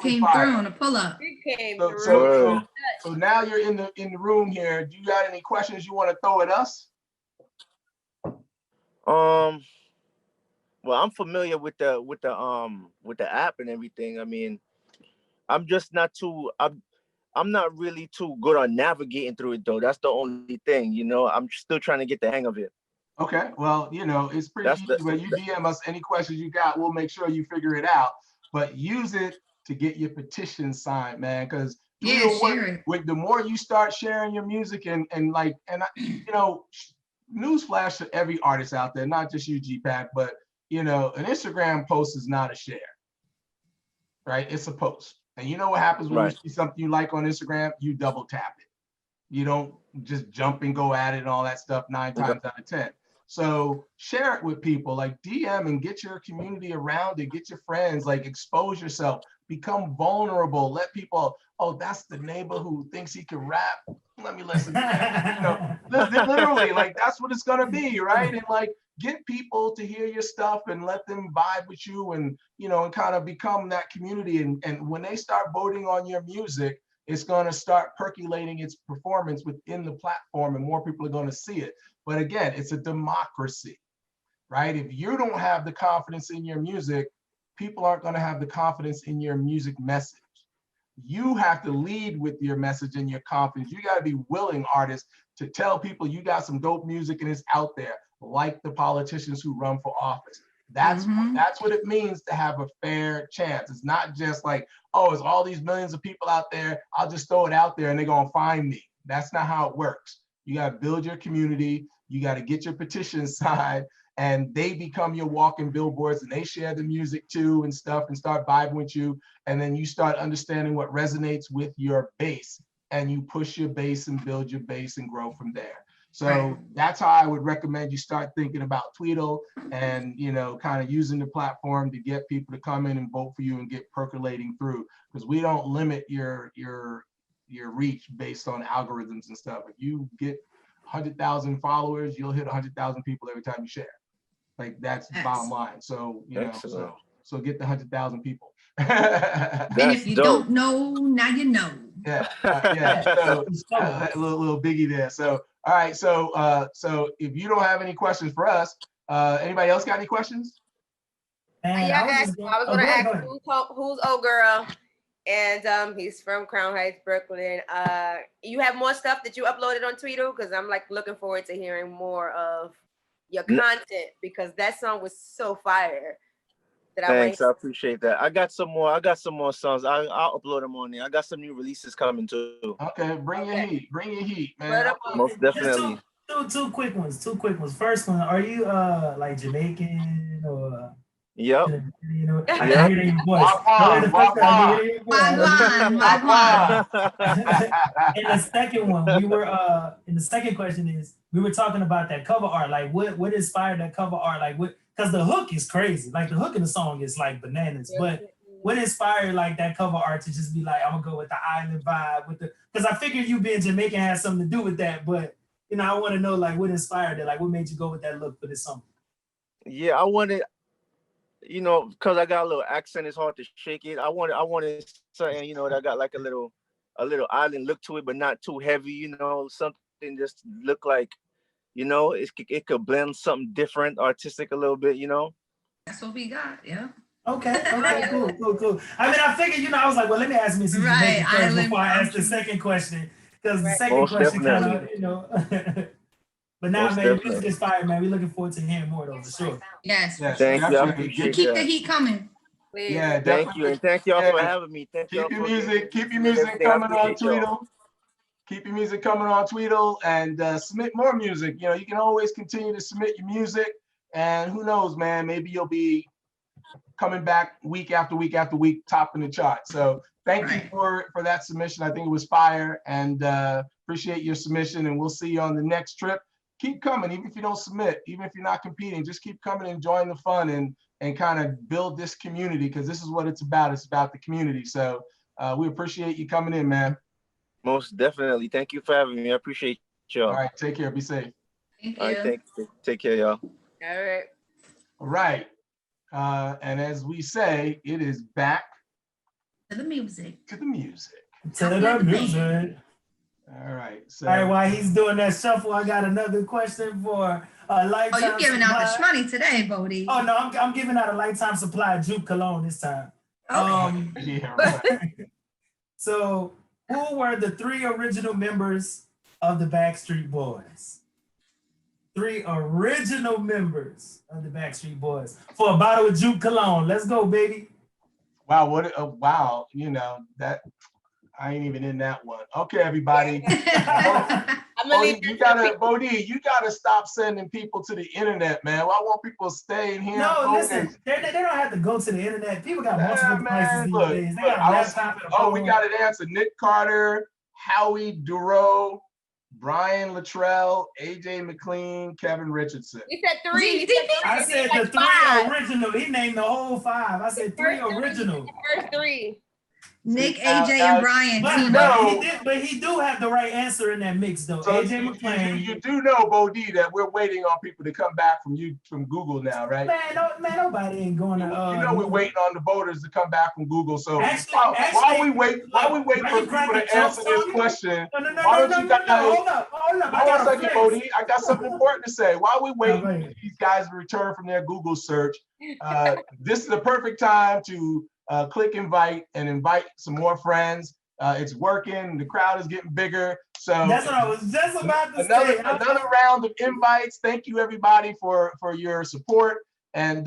came fire. through on a pull up. So now you're in the room here. Do you got any questions you want to throw at us? Well, I'm familiar with the app and everything. I mean, I'm just not too. I'm not really too good on navigating through it though. That's the only thing. I'm still trying to get the hang of it. Okay, well, it's pretty easy. When you DM us any questions you got, we'll make sure you figure it out. But use it to get your petition signed, man. Because the more you start sharing your music newsflash to every artist out there, not just you, GPAC, but an Instagram post is not a share, right? It's a post. And you know what happens when you see something you like on Instagram? You double tap it. You don't just jump and go at it and all that stuff 9 times out of 10. So share it with people, like DM and get your community around it, get your friends, like expose yourself, become vulnerable, let people, that's the neighbor who thinks he can rap. Let me listen to that. Literally, like that's what it's gonna be, right? And like get people to hear your stuff and let them vibe with you and and kind of become that community. And when they start voting on your music, it's going to start percolating its performance within the platform and more people are going to see it. But again, it's a democracy, right? If you don't have the confidence in your music, people aren't going to have the confidence in your music message. You have to lead with your message and your confidence. You got to be willing, artists, to tell people you got some dope music and it's out there, like the politicians who run for office. That's what it means to have a fair chance. It's not just like, it's all these millions of people out there, I'll just throw it out there and they're gonna find me. That's not how it works. You gotta build your community, you gotta get your petitions signed, and they become your walking billboards, and they share the music too and stuff and start vibing with you. And then you start understanding what resonates with your base, and you push your base and build your base and grow from there. So that's how I would recommend you start thinking about TWEEDL, and kind of using the platform to get people to come in and vote for you and get percolating through, because we don't limit your reach based on algorithms and stuff. If you get 100,000 followers, you'll hit 100,000 people every time you share. Like that's the bottom line. So so get the 100,000 people. And if you don't know, now you know. Yeah, So a little biggie there. So all right, so if you don't have any questions for us, anybody else got any questions? Yeah, I was gonna ask who's old girl, and he's from Crown Heights, Brooklyn. You have more stuff that you uploaded on TWEEDL, because I'm like looking forward to hearing more of your content, because that song was so fire. Thanks, I appreciate that. I got some more songs. I'll upload them on there. I got some new releases coming too. Okay, bring your heat, man. Most definitely. Two quick ones. First one, are you like Jamaican or? Yep. I can hear it in your voice. And the second one, and the second question is, we were talking about that cover art. Like, what inspired that cover art? Like, what? Because the hook is crazy. Like, the hook in the song is like bananas. But what inspired like that cover art to just be like, I'm gonna go with the island vibe because I figured you being Jamaican has something to do with that. But I want to know like what inspired it. Like, what made you go with that look for this song? Yeah, I wanted, because I got a little accent, it's hard to shake it. I wanted something, that got like a little island look to it, but not too heavy. Something just look like, it could blend something different, artistic a little bit. That's what we got. Yeah. Okay, cool. I mean, I figured, I was like, well, let me ask Mrs. Jamaican first before I ask the second question, because the second question kind of, but now, man, music is fire, man. We're looking forward to hearing more, though, for sure. Yes. Thank you. I appreciate Keep the heat coming. Yeah, thank you, and thank y'all for having me. Keep your music coming on TWEEDL. Keep your music coming on TWEEDL, and submit more music. You can always continue to submit your music, and who knows, man, maybe you'll be coming back week after week after week, topping the chart. So thank you for that submission. I think it was fire, and appreciate your submission, and we'll see you on the next trip. Keep coming, even if you don't submit, even if you're not competing, just keep coming and join the fun and kind of build this community, because this is what it's about. It's about the community. So we appreciate you coming in, man. Most definitely. Thank you for having me. I appreciate y'all. All right, take care. Be safe. Thank you. All right, take care, y'all. All right. And as we say, it is back to the music. All right. So, all right, while he's doing that shuffle, I got another question for a lifetime. Oh, you're giving out the shmoney today, Bodie. Oh no, I'm giving out a lifetime supply of Juke cologne this time. Okay. So, who were the 3 original members of the Backstreet Boys? 3 original members of the Backstreet Boys for a bottle of Juke cologne. Let's go, baby. Wow, wow, that I ain't even in that one. Okay, everybody. Bodie, you gotta stop sending people to the internet, man. I want people to stay in here. No, listen, they don't have to go to the internet. People got multiple devices these days. They got a laptop and a phone. We got an answer. Nick Carter, Howie Duro, Brian Luttrell, AJ McLean, Kevin Richardson. You said 3. I said the 3 original. He named the whole 5. I said 3 original. First 3. Nick, AJ, and Brian. But he do have the right answer in that mix, though. So AJ McLean. You do know, Bodie, that we're waiting on people to come back from Google now, right? Man, nobody ain't going to. We're waiting on the voters to come back from Google. So while we wait for people to answer this question, why don't you guys? Hold up. Hold on a second, Bodie. I got something important to say. While we wait for these guys to return from their Google search, this is the perfect time to click invite and invite some more friends. It's working. The crowd is getting bigger. So that's what I was just about to say. Another round of invites. Thank you, everybody, for your support. And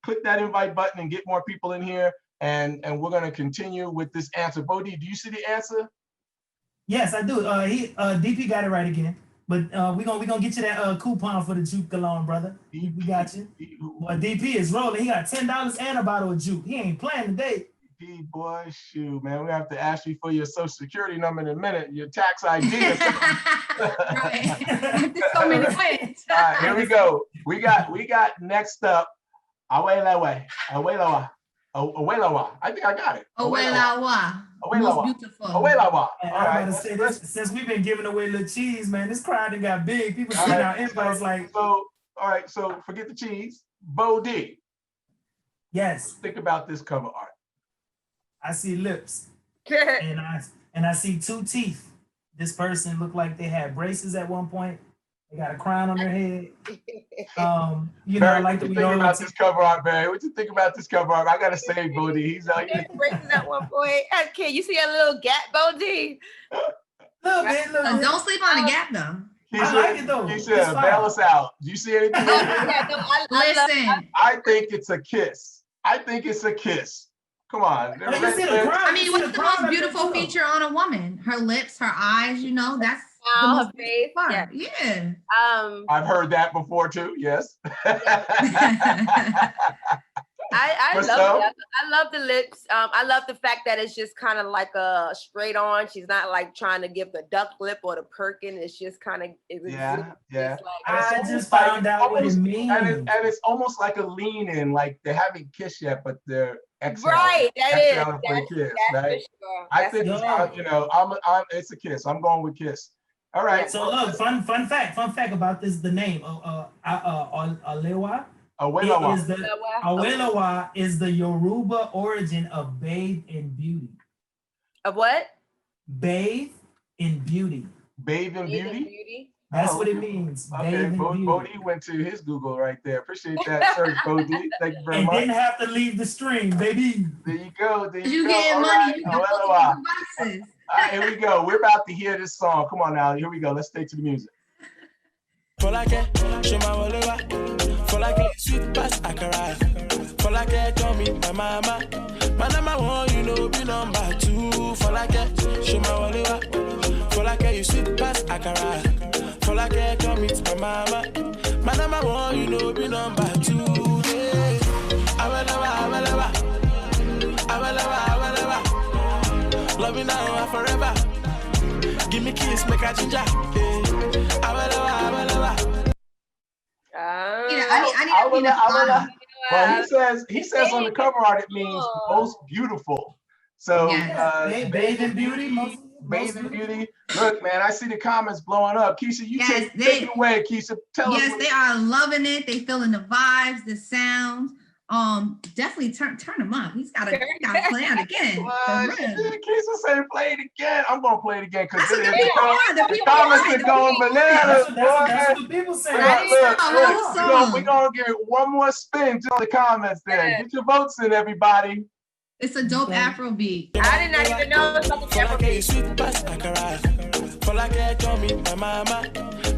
click that invite button and get more people in here. And we're going to continue with this answer. Bodie, do you see the answer? Yes, I do. DP got it right again. But we gonna get you that coupon for the juke cologne, brother. We got you. Boy, DP is rolling. He got $10 and a bottle of juke. He ain't playing today. DP, boy, shoot, man. We have to ask you for your social security number in a minute, your tax ID. Right. So many ways. All right, here we go. We got next up, Awelawa. I think I got it. Awelawa. Most beautiful. Awelawa. I'm about to say this, since we've been giving away little cheese, man, this crowd done got big. People sending out invites like. So, all right, so forget the cheese. Bo D. Yes. Think about this cover art. I see lips. and I see 2 teeth. This person looked like they had braces at one point. They got a crown on their head. You Barry, know, like what you think about this cover art, Barry? What you think about this cover art? I gotta say, Bo D. He's out here. Braces at one point. Okay, you see a little gap, Bo D? Little bit. Don't sleep on the gap though. I like it though. He said, bail us out. Do you see anything? Listen. I think it's a kiss. I think it's a kiss. Come on. I mean, what's the most beautiful feature on a woman? Her lips, her eyes, you know, that's the most face. part. Yeah. I've heard that before too, yes. I love the lips. I love the fact that it's just kind of like a straight on. She's not like trying to give the duck lip or the perkin. It's just kind of yeah. Like, I just found out what it means. And it's almost like a lean in, like they haven't kissed yet, but they're exhaling. Right, That's right? Sure. I think it's a kiss. I'm going with kiss. All right. So look, fun fact about this, the name Alewa. Awelawa is the Yoruba origin of bathe in beauty. Of what? Bathe in beauty. Bathe in beauty? That's what it means. Okay, Bodie went to his Google right there. Appreciate that search, Bodie. Thank you very much. And didn't have to leave the stream, baby. There you go. You getting money. You got devices. All right, here we go. We're about to hear this song. Come on now. Here we go. Let's stay to the music. For like it, show my whatever. For like it, sweet past Akara. For like it, tell me my mama. My number 1, you know, be number 2. For like it, show my whatever. For like it, you sweet past Akara. For like it, tell me my mama. My number 1, you know, be number 2. Yeah. Awelawa. Love me now and forever. Give me kiss, make a ginger. Well, he says on the cover art it means most beautiful. So bathe in beauty. Bathe in beauty. Look, man, I see the comments blowing up. Keisha, take it away. Keisha, tell us. Yes, they are loving it. They feeling the vibes, the sound. Definitely turn them up. He's gotta play it again. Keisha said play it again. I'm gonna play it again because the comments are going bananas. That's what people say. We're gonna give it one more spin to the comments there. Get your votes in, everybody. It's a dope Afro beat. I did not even know it was like an Afro beat. For like it, tell me my mama.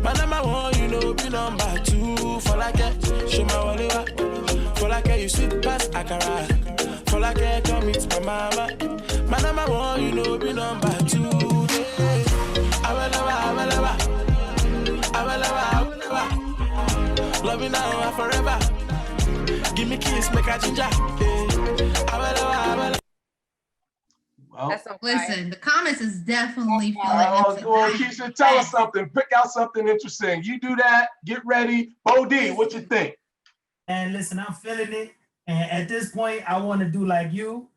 My number 1, you know, be number 2. For like it, show my whatever. For like it, you sweet past Akara. For like it, tell me my mama. My number 1, you know, be number 2. Awelawa. Love me now and forever. Give me kiss, make a ginger. Well, listen, the comments is definitely feeling well, Keisha, tell us something. Pick out something interesting. You do that. Get ready. Bo D, what you think? And listen, I'm feeling it. And at this point, I want to do like you.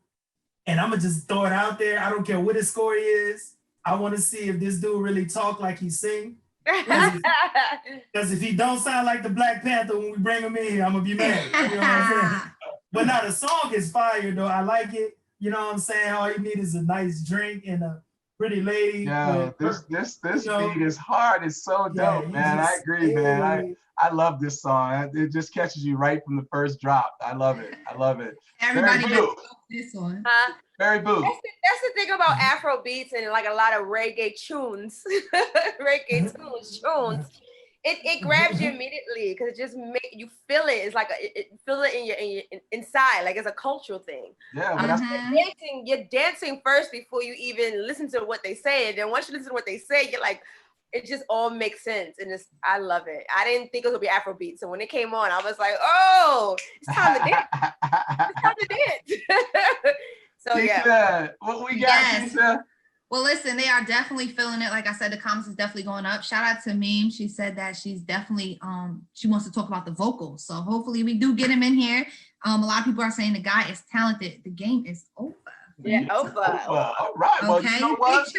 And I'm going to just throw it out there. I don't care what his score is. I want to see if this dude really talk like he sing. Because if he don't sound like the Black Panther when we bring him in here, I'm going to be mad. You know what I'm saying? But now the song is fire, though. I like it. You know what I'm saying? All you need is a nice drink and a pretty lady. Yeah, this beat is hard. It's so dope, man. I agree, man. I love this song. It just catches you right from the first drop. I love it. Everybody knows this one. Very boo. That's the thing about Afro beats and like a lot of reggae tunes. It grabs you immediately because it just make you feel it. It's like feel it in your inside, like it's a cultural thing. Yeah, you're dancing first before you even listen to what they say, and then once you listen to what they say, you're like, it just all makes sense, and I love it. I didn't think it would be Afrobeat, so when it came on, I was like, oh, it's time to dance. It's time to dance. So yeah. What we got, Keisha? Well, listen, they are definitely feeling it. Like I said, the comments is definitely going up. Shout out to Meme. She said that she's definitely she wants to talk about the vocals. So hopefully we do get him in here. A lot of people are saying the guy is talented. The game is over. Yeah, over. All right. Well, okay, you know what?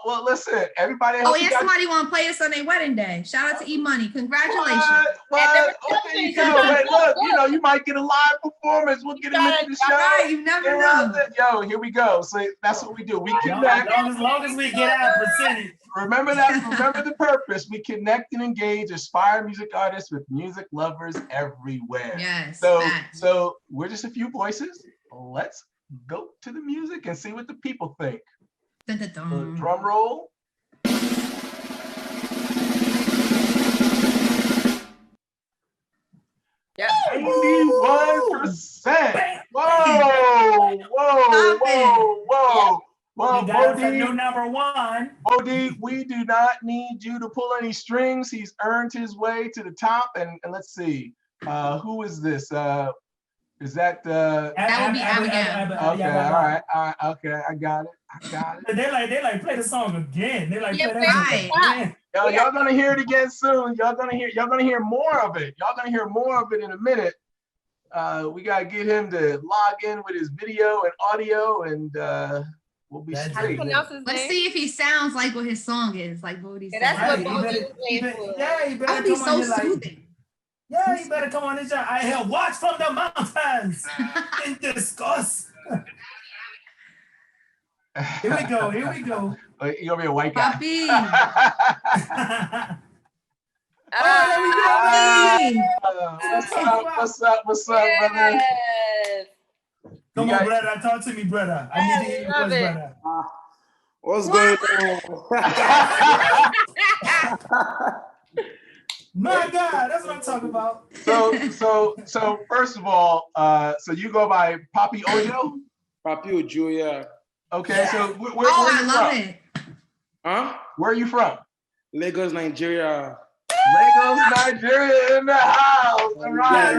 Well, listen, everybody. Oh, yeah, somebody want to play this on their wedding day. Shout out to E-Money. Congratulations. What? Okay, you go. Hey, look, you might get a live performance. We'll get him into the show. Right, you never know. Yo, here we go. So that's what we do. We connect. As long as we get our percentage. Remember that. Remember the purpose. We connect and engage, aspire music artists with music lovers everywhere. Yes. So we're just a few voices. Let's go to the music and see what the people think. Dun, dun, dun. Drum roll. Yep. 91%. Whoa. Well, Bodie, new number one. Bodie, we do not need you to pull any strings. He's earned his way to the top. And let's see, who is this? Is that that would be Abigail? Okay, all right, okay, I got it. They like play the song again. They like play that right. song again. Yo, y'all gonna hear it again soon. Y'all gonna hear more of it. Y'all gonna hear more of it in a minute. We gotta get him to log in with his video and audio, and we'll be straight. Let's see if he sounds like what his song is, like Bodie said. That's what Bodie was playing for. Yeah, he better That would be so Like, soothing. yeah, you better come on this show. I hear watch from the mountains in disgust. Here we go. You're gonna be a white guy. Papi. What's up, brother? Come on, brother. Talk to me, brother. I need to hear your voice, brother. What's going on? My God, that's what I'm talking about. So first of all, so you go by Papi Ojo? Papi Ojo, yeah. Okay, so where I are you love from? it. Huh? Where are you from? Lagos, Nigeria. Lagos, Nigeria in the house. All right.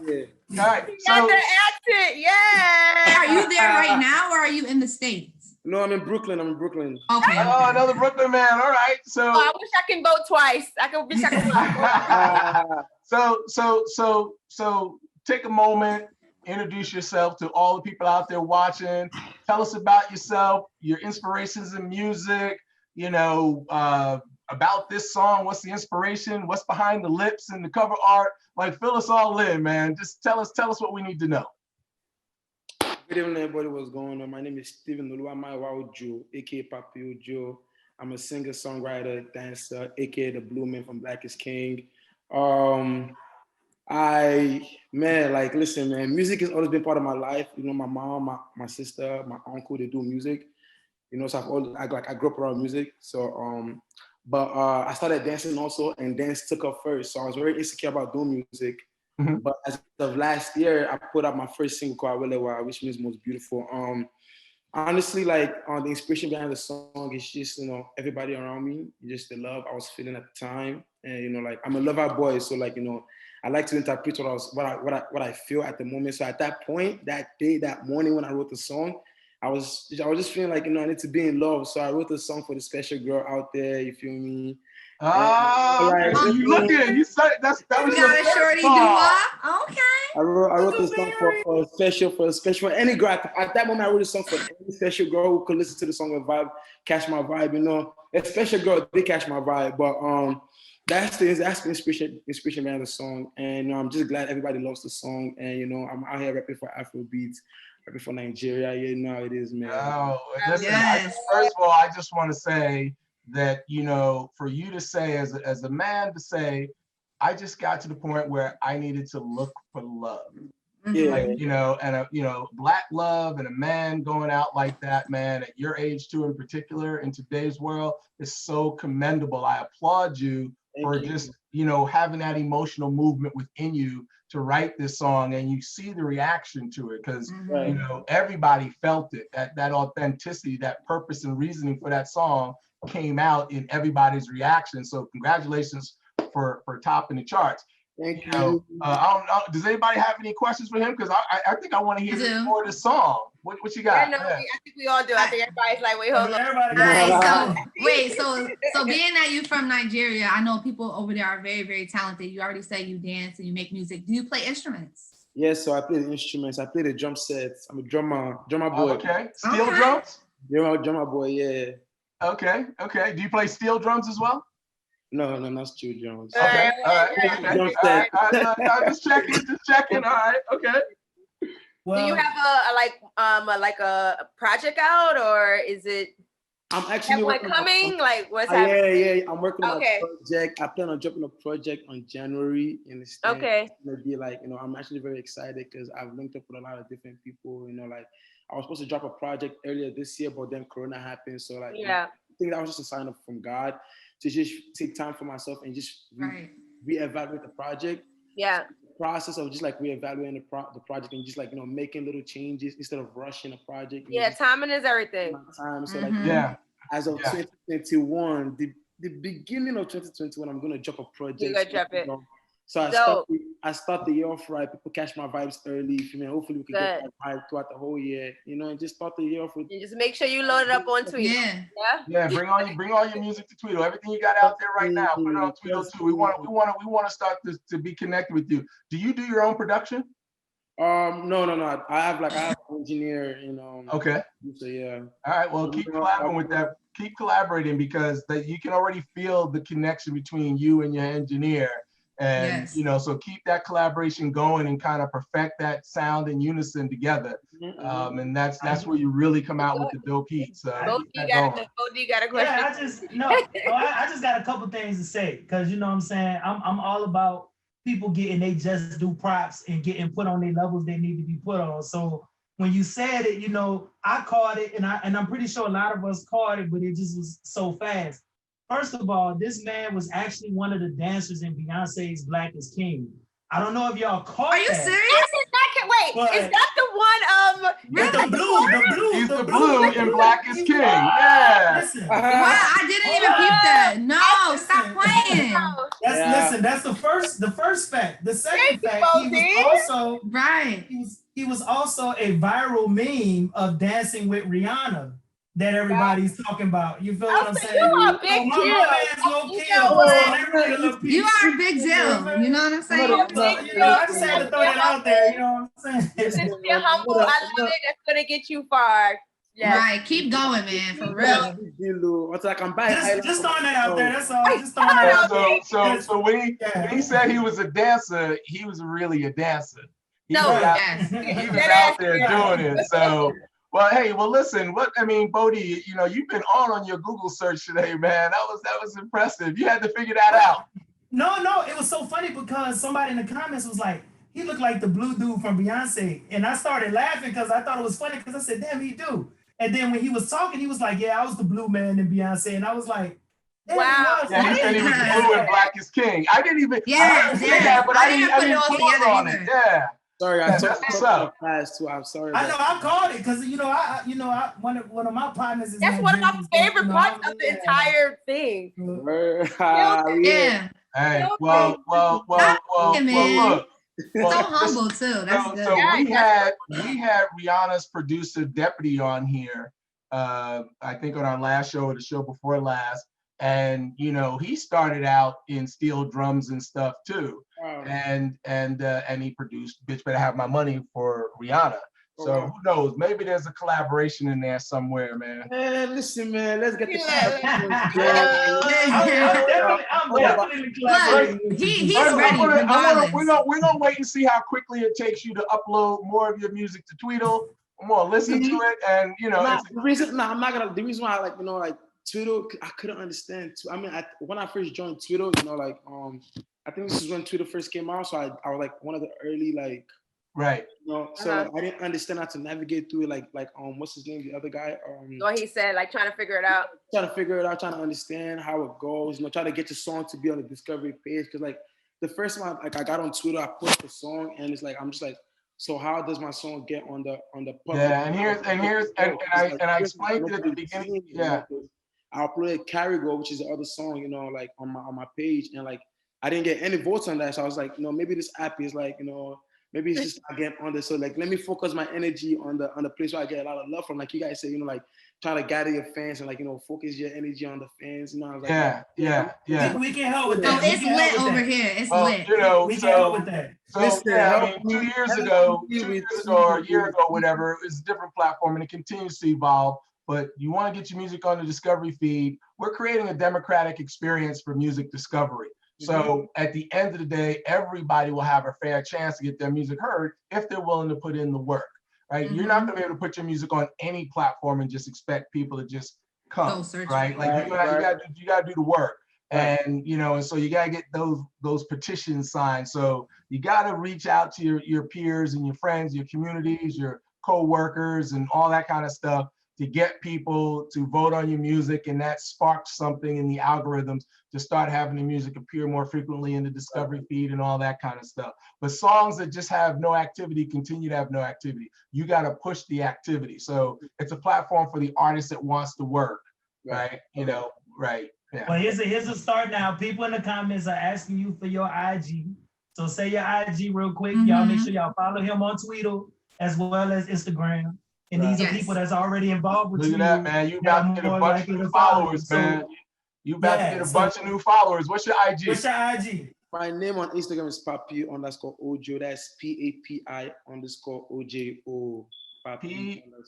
Yeah. All right. So the accent, yeah. Are you there right now, or are you in the States? No, I'm in Brooklyn. Okay. Oh, another Brooklyn man. All right. So I wish I can vote twice. I wish I could vote. So take a moment, introduce yourself to all the people out there watching. Tell us about yourself, your inspirations in music, about this song. What's the inspiration? What's behind the lips and the cover art? Like, fill us all in, man. Just tell us what we need to know. Good evening, everybody. What's going on? My name is Stephen Oluwamaiwa Ojo, aka Papi Ojo. I'm a singer, songwriter, dancer, aka the Blue Man from Black is King. Listen, man, music has always been part of my life. My mom, my sister, my uncle, they do music. So I grew up around music. So, but I started dancing also, and dance took up first. So I was very insecure about doing music. Mm-hmm. But as of last year, I put out my first single called Awelewa, which means most beautiful. Honestly, the inspiration behind the song is just, everybody around me, just the love I was feeling at the time. And, I'm a lover boy. So I like to interpret what I feel at the moment. So at that point, that day, that morning when I wrote the song, I was just feeling like, I need to be in love. So I wrote a song for the special girl out there, you feel me? So you look at it. You said that was your got a shorty do-wop? Okay. I wrote this song for a special any girl. At that moment, I wrote a song for any special girl who could listen to the song and vibe, catch my vibe. A special girl did catch my vibe, but that's the inspiration behind the song, and I'm just glad everybody loves the song. And I'm out here rapping for Afrobeats, rapping for Nigeria. You know how it is, man. Oh, listen, first of all, I just want to say that, for you to say, as a man to say, I just got to the point where I needed to look for love. Yeah. Black love and a man going out like that, man, at your age too, in particular, in today's world, is so commendable. I applaud you for just, having that emotional movement within you to write this song, and you see the reaction to it, because everybody felt it, that authenticity, that purpose and reasoning for that song came out in everybody's reaction. So congratulations for topping the charts. Thank you. Know, I don't, does anybody have any questions for him? Because I think I want to hear more of the song. What you got? Yeah, no, I think we all do. I think everybody's like, wait, hold on. Right, so being that you're from Nigeria, I know people over there are very, very talented. You already say you dance and you make music. Do you play instruments? Yes, so I play the instruments. I play the drum sets. I'm a drummer boy. Okay, steel drums? Drummer boy, yeah. Okay. Do you play steel drums as well? No, not steel drums. Okay, all right. I'm just checking. All right, okay. Well, do you have a project out, or is it? I'm actually coming. Like what's happening? Yeah. I'm working on a project. I plan on dropping a project on January. It's gonna be like, I'm actually very excited because I've linked up with a lot of different people. Like I was supposed to drop a project earlier this year, but then Corona happened. So like, I think that was just a sign up from God to just take time for myself and just reevaluate the project. Yeah. Process of just like reevaluating the project and just like making little changes instead of rushing a project. Yeah, timing is everything. So like as of 2021, the beginning of 2021, I'm gonna drop a project. You're gonna drop it. So I start the year off right. People catch my vibes early. Hopefully we can get that vibe throughout the whole year. And just start the year off with. And just make sure you load it up on Tweedle. Yeah. Bring all your music to Tweedle. Everything you got out there right now, put it on Tweedle too. We want to start this to be connected with you. Do you do your own production? No. I have an engineer. Okay. So yeah. All right. Well, keep collaborating with that. Keep collaborating because you can already feel the connection between you and your engineer. And so keep that collaboration going and kind of perfect that sound in unison together. And that's where you really come out with the dope heat. So Bodie got a question. I just got a couple things to say because you know what I'm saying. I'm all about people getting they just do props and getting put on their levels they need to be put on. So when you said it, I caught it and I'm pretty sure a lot of us caught it, but it just was so fast. First of all, this man was actually one of the dancers in Beyonce's Black is King. I don't know if y'all caught Are you serious? Is that the one? He's the blue in Black is King. Yeah. Listen. Wow, I didn't even peep that. No, stop playing. That's the first fact. The second fact, he was also a viral meme of dancing with Rihanna that everybody's talking about. You feel what I'm saying? You are a big deal. You are a big deal. You know what I'm saying? I just had to throw that out there. You know what I'm saying? Just be humble. I love it. That's gonna get you far. Yeah. Right. Keep going, man. For real. Just throwing that out there. That's all. Just throwing that out there. So when he said he was a dancer, he was really a dancer. He was out there doing it. So. Well, hey, listen. Bodie, you've been on your Google search today, man. That was impressive. You had to figure that out. No, it was so funny because somebody in the comments was like, he looked like the blue dude from Beyonce, and I started laughing because I thought it was funny because I said, damn, he do. And then when he was talking, he was like, yeah, I was the blue man in Beyonce, and I was like, wow. Yeah, he said he was blue and Black is King. I didn't even. Yeah, but I didn't put it all together on it. Yeah. Sorry, that's what's up. Too. I'm sorry. I know I called it because I one of my partners is. That's one of my favorite parts of the entire thing. Yeah. Hey, well, look. So humble too. That's good. So we had Rihanna's producer Deputy on here. I think on our last show or the show before last, and he started out in steel drums and stuff too. Wow. And he produced "Bitch Better Have My Money" for Rihanna. So who knows? Maybe there's a collaboration in there somewhere, man. Man, listen, man. Let's get I'm definitely collaborating. He's ready. We're gonna wait and see how quickly it takes you to upload more of your music to Tweedle. I'm gonna listen to it, and the reason why Tweedle, I couldn't understand. When I first joined Tweedle, I think this is when Tweedle first came out, so I was like one of the early right. So I didn't understand how to navigate through it. What's his name? The other guy. What he said, trying to figure it out. Trying to understand how it goes. Trying to get your song to be on the discovery page because the first time I got on Twitter, I posted the song and it's I'm just so how does my song get on the public? Yeah, and I explained it at the beginning. Yeah. I uploaded Carry Go, which is the other song, you know, like on my page, and like I didn't get any votes on that. So I was like, you know, maybe this app is like, you know, maybe it's just again on this. So like, let me focus my energy on the place where I get a lot of love from. Like you guys say, you know, like trying to gather your fans and like, you know, focus your energy on the fans. You know, I was like, yeah. We can help with that. So it's lit over here. It's lit. You know, we can help with that. So yeah, I mean, 2 years ago or a year ago, whatever, it was a different platform and it continues to evolve. But you want to get your music on the Discovery feed. We're creating a democratic experience for music discovery. So at the end of the day, everybody will have a fair chance to get their music heard if they're willing to put in the work, right? You're not gonna be able to put your music on any platform and just expect people to just come, right? Like you gotta do the work. And you know, and so you gotta get those petitions signed. So you gotta reach out to your peers and your friends, your communities, your co-workers and all that kind of stuff to get people to vote on your music, and that sparked something in the algorithms to start having the music appear more frequently in the Discovery feed and all that kind of stuff. But songs that just have no activity continue to have no activity. You gotta push the activity. So it's a platform for the artist that wants to work, right? You know, right. Yeah. Well, here's a start now. People in the comments are asking you for your IG. So say your IG real quick. Y'all make sure y'all follow him on TWEEDL as well as Instagram. And these are people that's already involved with Look at that, man. You about to get a bunch of new followers, man. You about to get a bunch of new followers. What's your IG? What's your IG? My name on Instagram is Papi_Ojo. That's PAPI_OJO.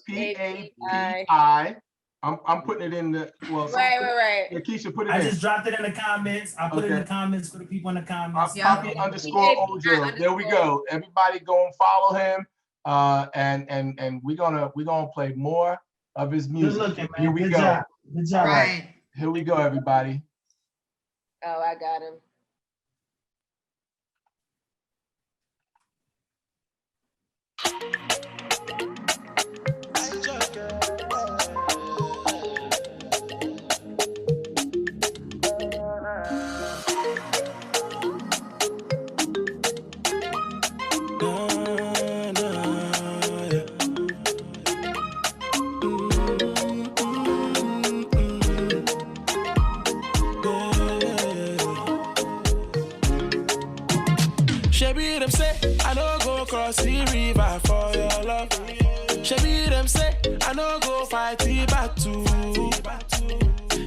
PAPI. I'm putting it in the right. Yeah, Keisha, put it I in. just dropped it in the comments. I put it in the comments for the people in the comments. Papi_Ojo. There we go. Everybody go and follow him. And we're gonna play more of his music. Good looking, man. Here we Good go. job. Good job. All right. Here we go, everybody. Oh, I got him. Shebi them say I no go cross the river for your love. Shebi them say I no go fight the battle.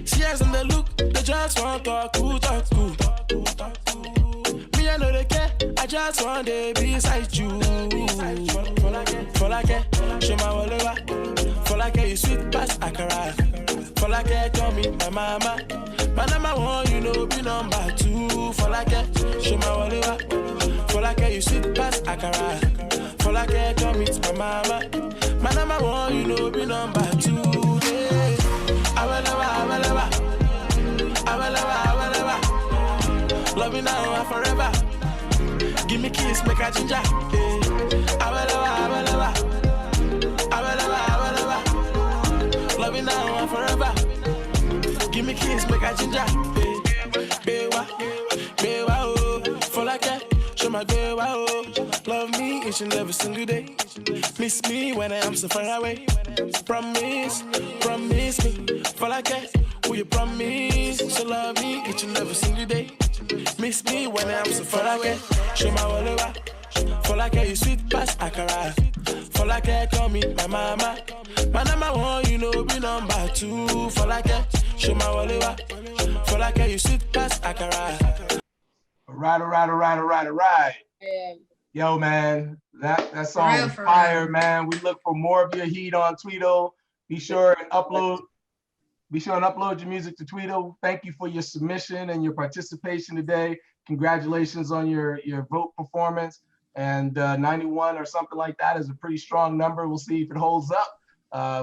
See as them they look, they just want talk to. Me I know they care, I just want to be beside you. For like it, show my whatever. For like it, you sweet past Akara. For like it, call me my mama. My number one, you know, be number two. For like it, show my whatever. For like you sweet past Akara. For like come meet my mama. My number one, you know, be number two. Yeah. I will never. Love me now and forever. Give me kiss, make a ginger. Yeah. I will never. Love me now and forever. Give me kiss, make a ginger. Yeah. Bewa, oh. For like show my girl, wow. Love me each and every single day. Miss me when I am so far away. Promise me. For like that, will you promise? So love me each and every single day. Miss me when I am so far away. Show my whatever. For like you sweet past Akara. For like call me my mama. My number one, you know, be number two. For like show my whatever. For like you sweet past Akara. All right. Yeah. Yo, man, that song is fire, man. We look for more of your heat on TWEEDL. Be sure and upload your music to TWEEDL. Thank you for your submission and your participation today. Congratulations on your vote performance. And 91 or something like that is a pretty strong number. We'll see if it holds up.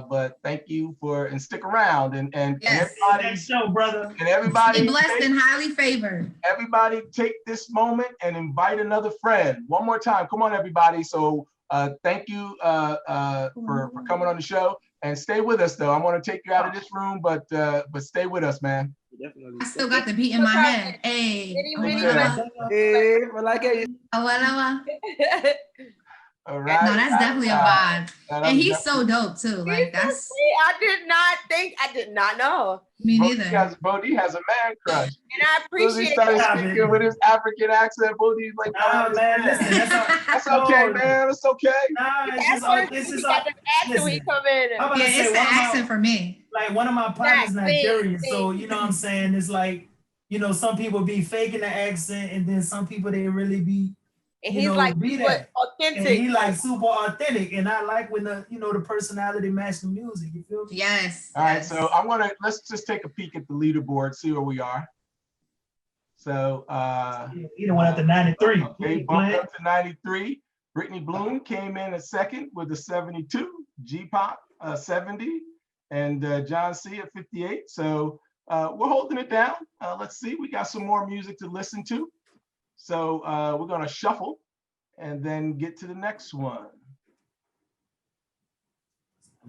But thank you and stick around and everybody show, brother. And everybody be blessed and highly favored. Everybody take this moment and invite another friend. One more time. Come on, everybody. So thank you for coming on the show. And stay with us though. I'm gonna take you out of this room, but stay with us, man. I still got the beat in my head. Hey. All right. No, that's definitely a vibe. And he's so dope too. Like that's. I did not know. Me neither. Bodie has a man crush. And I appreciate he started speaking with his African accent. Bodie's like, man, listen, that's okay, man. It's okay. This is our accent when he come in. Yeah, it's the accent for me. Like one of my partners Nigerian, so you know what I'm saying? It's like, you know, some people be faking the accent, and then some people they really be. And he's like super authentic. And he like super authentic, and I like when the the personality match the music. You feel me? Yes. All right, so let's just take a peek at the leaderboard, see where we are. So he went up to 93. Okay, bumped up to 93. Brittany Bloom came in at second with a 72. G-Pop 70, and John C at 58. So we're holding it down. Let's see, we got some more music to listen to. So we're gonna shuffle and then get to the next one.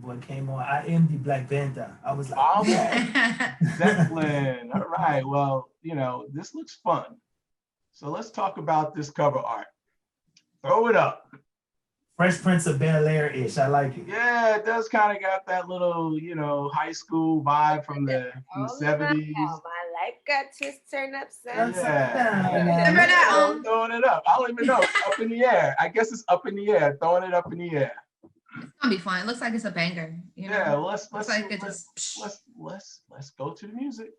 What came on? I am the Black Panther. I was like, all right. Zeppelin. All right. Well, this looks fun. So let's talk about this cover art. Throw it up. Fresh Prince of Bel-Air-ish. I like it. Yeah, it does kind of got that little, high school vibe from the 70s. My life got just turned upside down. Remember that? Throwing it up. I don't even know. It's up in the air. I guess it's up in the air. Throwing it up in the air. It's gonna be fun. It looks like it's a banger. Yeah, let's go to the music.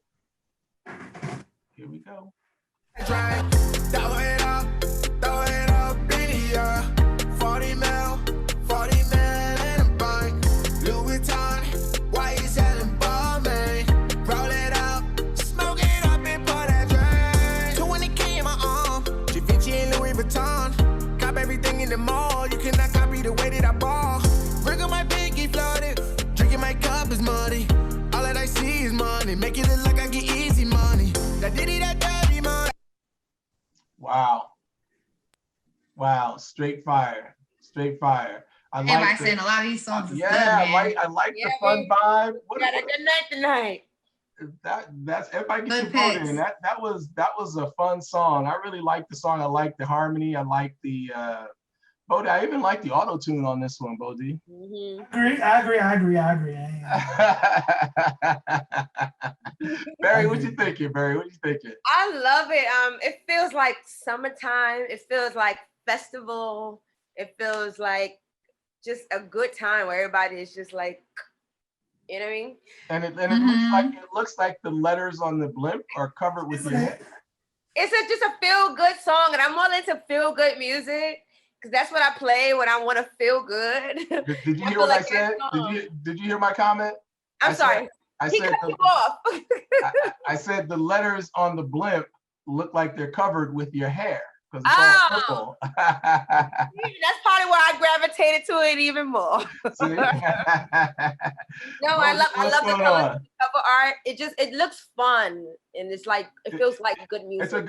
Here we go. Throw it up in the air. 40 mil in a bank. Louis Vuitton, why you selling Balmain? Roll it up, smoke it up and pour that drink. 20K in my arm, Givenchy and Louis Vuitton. Cop everything in the mall, you cannot copy the way that I ball. Ring on my pinky flooded, drinking my cup is muddy. All that I see is money, make it look like I get easy money. That diddy, that dirty money. Wow, straight fire. I like everybody saying a lot of these songs. Yeah, good, man. I like the fun vibe. Got a good night tonight. That's everybody get your vote in. That was a fun song. I really like the song. I like the harmony. I like the Bodie. I even like the auto tune on this one, Bodie. I agree. Barry, what you thinking? I love it. It feels like summertime. It feels like festival. It feels like just a good time where everybody is just like, you know what I mean? And it looks like the letters on the blimp are covered with your hair. It's just a feel good song, and I'm all into feel good music because that's what I play when I want to feel good. Did you hear what I said? Did you hear my comment? I'm sorry. I said the letters on the blimp look like they're covered with your hair because it's all purple. That's probably why I gravitated to it even more. No, I love the cover art. It looks fun, and it's like it feels like good music.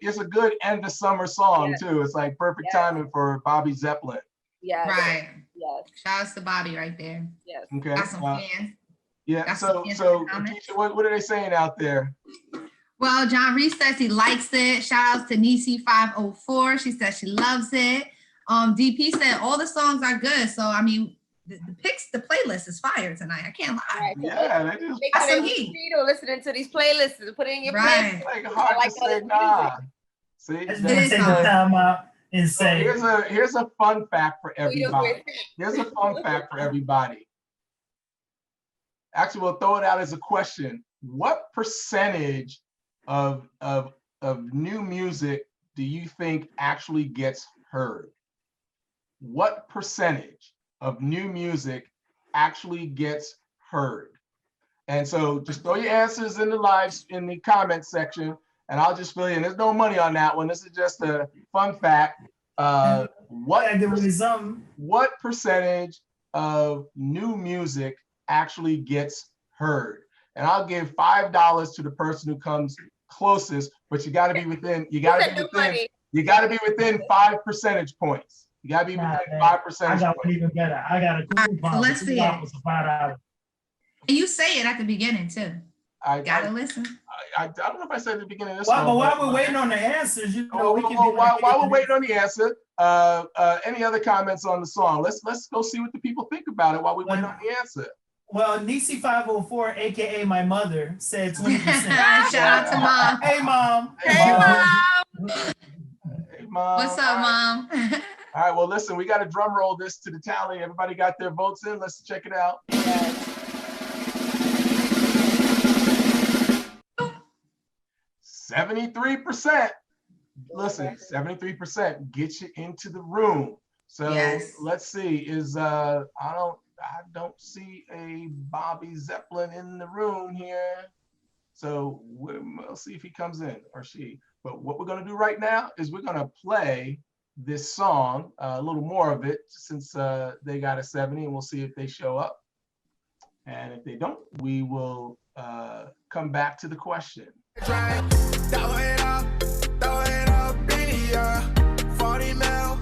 It's a good end of summer song too. It's like perfect timing for Bobby Zeppelin. Yeah. Right. Yes. Shout out to Bobby right there. Yes. Okay. Got some fans. Yeah. So Keisha, what are they saying out there? Well, John Reese says he likes it. Shout out to Nisi504. She says she loves it. DP said all the songs are good. So I mean, the playlist is fire tonight. I can't lie. Right. Yeah, they just got some heat. Listening to these playlists, put it in your playlist. Like hard to say nah. See, let's take the time out and say. Here's a fun fact for everybody. Actually, we'll throw it out as a question. What percentage of new music do you think actually gets heard? What percentage of new music actually gets heard? And so just throw your answers in the comment section, and I'll just fill you in. There's no money on that one. This is just a fun fact. What percentage of new music actually gets heard? And I'll give $5 to the person who comes closest, but you got to be within. You got to be within 5 percentage points. You got to be within 5 percentage points. I got one even better. I got a coupon. Let's see it. And you say it at the beginning too. Gotta listen. I don't know if I said at the beginning of this Well, one. but while we're waiting on the answers, you know, we can be while we're waiting on the answer, any other comments on the song? Let's go see what the people think about it while we wait on the answer. Well, Nisi 504, aka my mother, said 20%. Shout out to mom. Hey mom. Hey mom. Hey mom. What's up, mom? All right, well, listen, we got to drum roll this to the tally. Everybody got their votes in. Let's check it out. 73%. Listen, 73% gets you into the room. So let's see. Is I don't see a Bobby Zeppelin in the room here. So we'll see if he comes in or she. But what we're gonna do right now is we're gonna play this song, a little more of it, since they got a 70, and we'll see if they show up. And if they don't, we will come back to the question. Throw it up in the air. 40 mil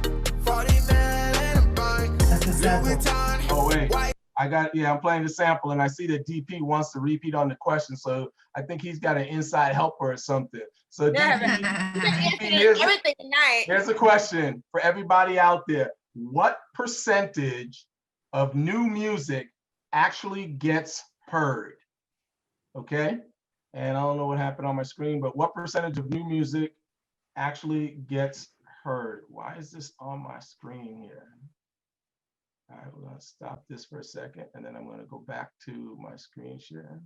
in a bank. That's the sample. Oh wait, I'm playing the sample, and I see that DP wants to repeat on the question, so I think he's got an inside helper or something. So everything tonight. Here's a question for everybody out there. What percentage of new music actually gets heard? Okay, and I don't know what happened on my screen, but what percentage of new music actually gets heard? Why is this on my screen here? All right, we're gonna stop this for a second, and then I'm gonna go back to my screen share.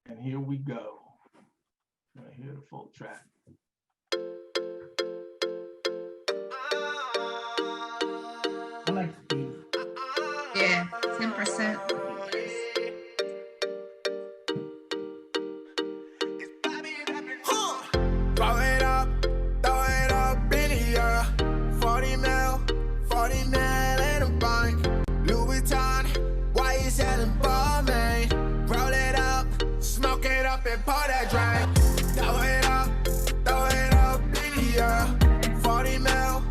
And here we go. I'm gonna hear the full track. I like the beat. Yeah, 10%. Throw it up in the air. 40 mil in a bank. Louis Vuitton, why you selling for me? Roll it up, smoke it up and pour that drink. Throw it up in the air. 40 mil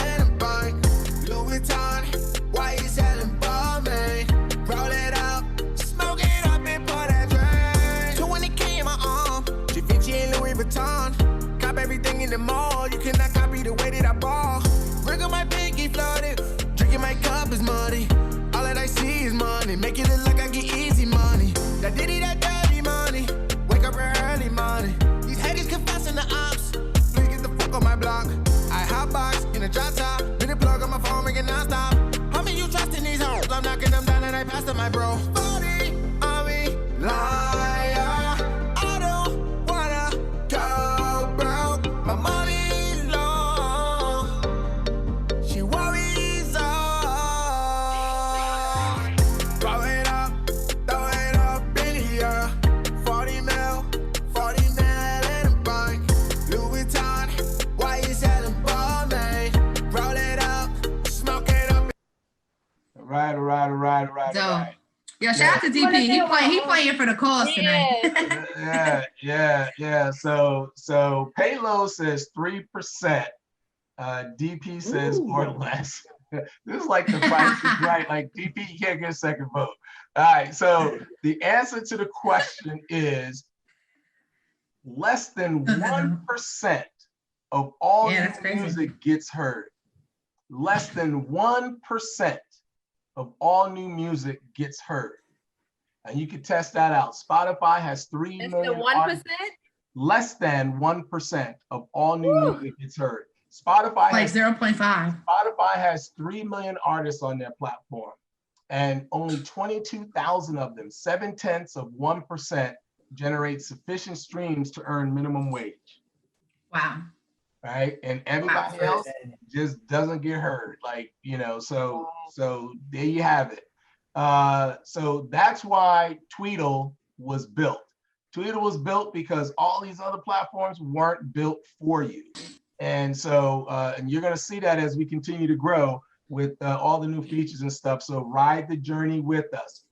in a bank. Louis Vuitton, why you selling for me? Roll it up, smoke it up and pour that drink. 20K in my arm, Givenchy and Louis Vuitton. Cop everything in the mall, you cannot copy the way that I ball. Ring on my pinky flooded, drinking my cup is muddy. All that I see is money, make it look like I get easy money. That diddy, that dirty money, wake up early money. These haters confessing the ops, please get the fuck on my block. I hot box in a drop top, been a plug on my phone, making non-stop. How many you trust in these hoes? I'm knocking them down and I pass to my bro. 40 on me, liar. I don't wanna go broke. My money long, she worries all. Throw it up in the air. 40 mil in a bank. Louis Vuitton, why you selling for me? Roll it up, smoke it up. All right. Dope. Yo, shout out to DP. He playing for the cause tonight. Yeah. So Payload says 3%. DP says more or less. This is like the price is right. Like DP, you can't get a second vote. All right. So the answer to the question is less than 1% of all new music gets heard. Less than 1% of all new music gets heard. And you can test that out. Spotify has 3 million. 1%? Less than 1% of all new music gets heard. Spotify Like has 0.5. Spotify has 3 million artists on their platform, and only 22,000 of them, 0.7%, generate sufficient streams to earn minimum wage. Wow. Right, and everybody else just doesn't get heard. Like, you know, so there you have it. So that's why TWEEDL was built. TWEEDL was built because all these other platforms weren't built for you. And so, and you're going to see that as we continue to grow with all the new features and stuff. So ride the journey with us.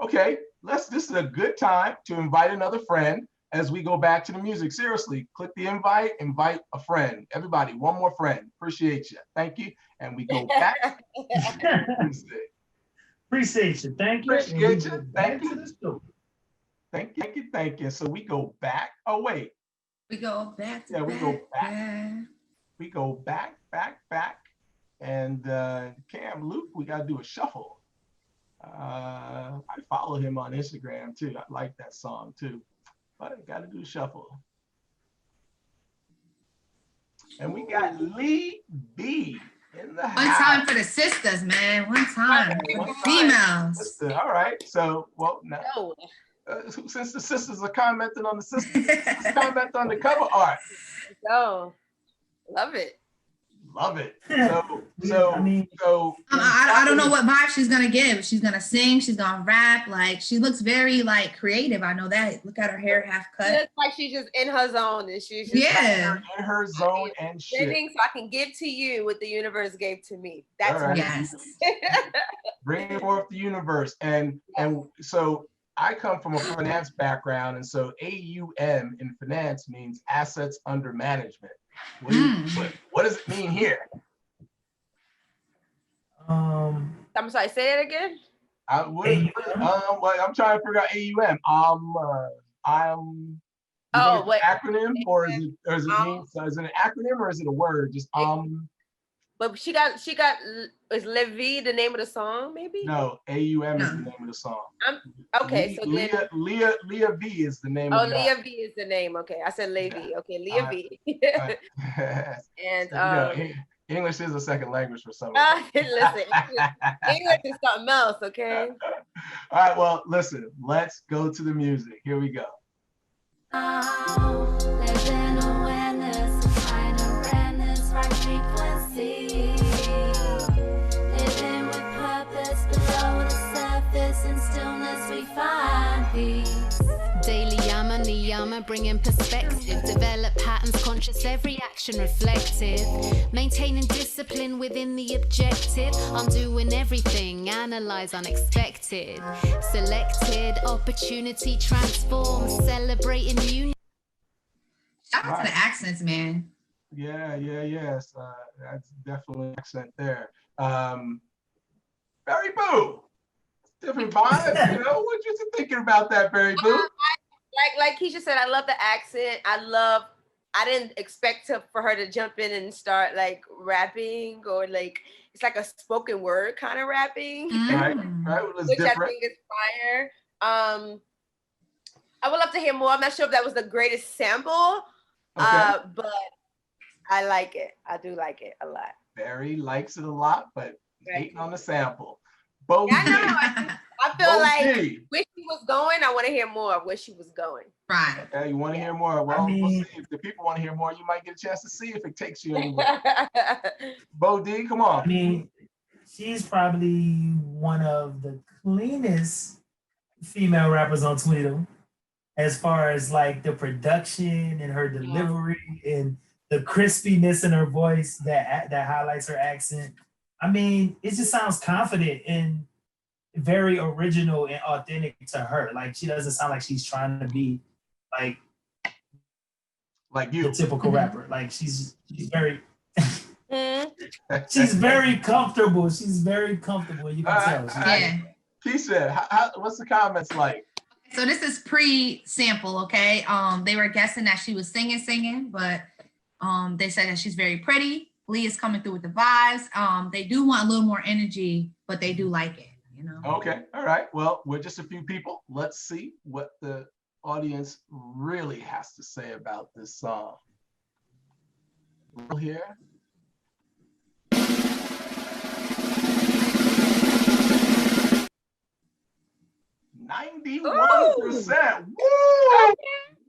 Okay, this is a good time to invite another friend as we go back to the music. Seriously, click the invite a friend. Everybody, one more friend. Appreciate you. Thank you. And we go back to the music. Appreciate you. Thank you. Appreciate you. Thank you. Thank you. So we go back. Oh, wait. We go back to yeah, we back, go back. back. We go back. And Cam Luke, we got to do a shuffle. I follow him on Instagram too. I like that song too. But I got to do a shuffle. And we got Lee B in the house. One time for the sisters, man. One time for the females. All right. So, well, now, since the sisters are commenting on the sisters, let's comment on the cover art. Go. Love it. Love it. I don't know what vibe she's gonna give. She's gonna sing. She's gonna rap. Like she looks very like creative. I know that. Look at her hair half cut. She looks like she's just in her zone, and she's just in her zone and shit. living, so I can give to you what the universe gave to me. That's right. Yes. Bring forth the universe, and so I come from a finance background, and so AUM in finance means assets under management. What does it mean here? I'm sorry, say it again. I'm trying to figure out AUM. What acronym, or is it an acronym, or is it a word? Just But she got is Levi the name of the song? Maybe. No, AUM is the name of the song. Okay, so then Leah V is the name. of the Leah V is the name. Okay, I said Levi. Okay, Leah V. And English is a second language for some. Listen, English is something else. Okay. All right. Well, listen. Let's go to the music. Here we go. Living awareness, find awareness, right frequency. Living with purpose below the surface, in stillness we find peace. Daily yama, niyama, bringing perspective. Develop patterns, conscious, every action reflective. Maintaining discipline within the objective. I'm doing everything, analyze unexpected. Selected, opportunity transform, celebrating union. Shout out to the accents, man. Yes. That's definitely an accent there. Barry Boo. Different vibe, you know. What you thinking about that, Barry Boo? Like Keisha said, I love the accent. I didn't expect for her to jump in and start like rapping, or like it's like a spoken word kind of rapping, right? Which different. I think is fire. I would love to hear more. I'm not sure if that was the greatest sample, but I like it. I do like it a lot. Barry likes it a lot, but hating on the sample. Bo I feel like where she was going, I want to hear more of where she was going. Right. Okay, you want to hear more? Well, we'll see. If the people want to hear more, you might get a chance to see if it takes you anywhere. Bo D, come on. I mean, she's probably one of the cleanest female rappers on TWEEDL, as far as like the production and her delivery and the crispiness in her voice that highlights her accent. I mean, it just sounds confident and very original and authentic to her. Like she doesn't sound like she's trying to be like you, the typical rapper. Like she's very she's very comfortable. She's very comfortable. You can tell. Yeah. Keisha, what's the comments like? So this is pre-sample, okay? They were guessing that she was singing, but they said that she's very pretty. Lee is coming through with the vibes. They do want a little more energy, but they do like it, you know? Okay, all right. Well, we're just a few people. Let's see what the audience really has to say about this song. We'll hear. %. Woo!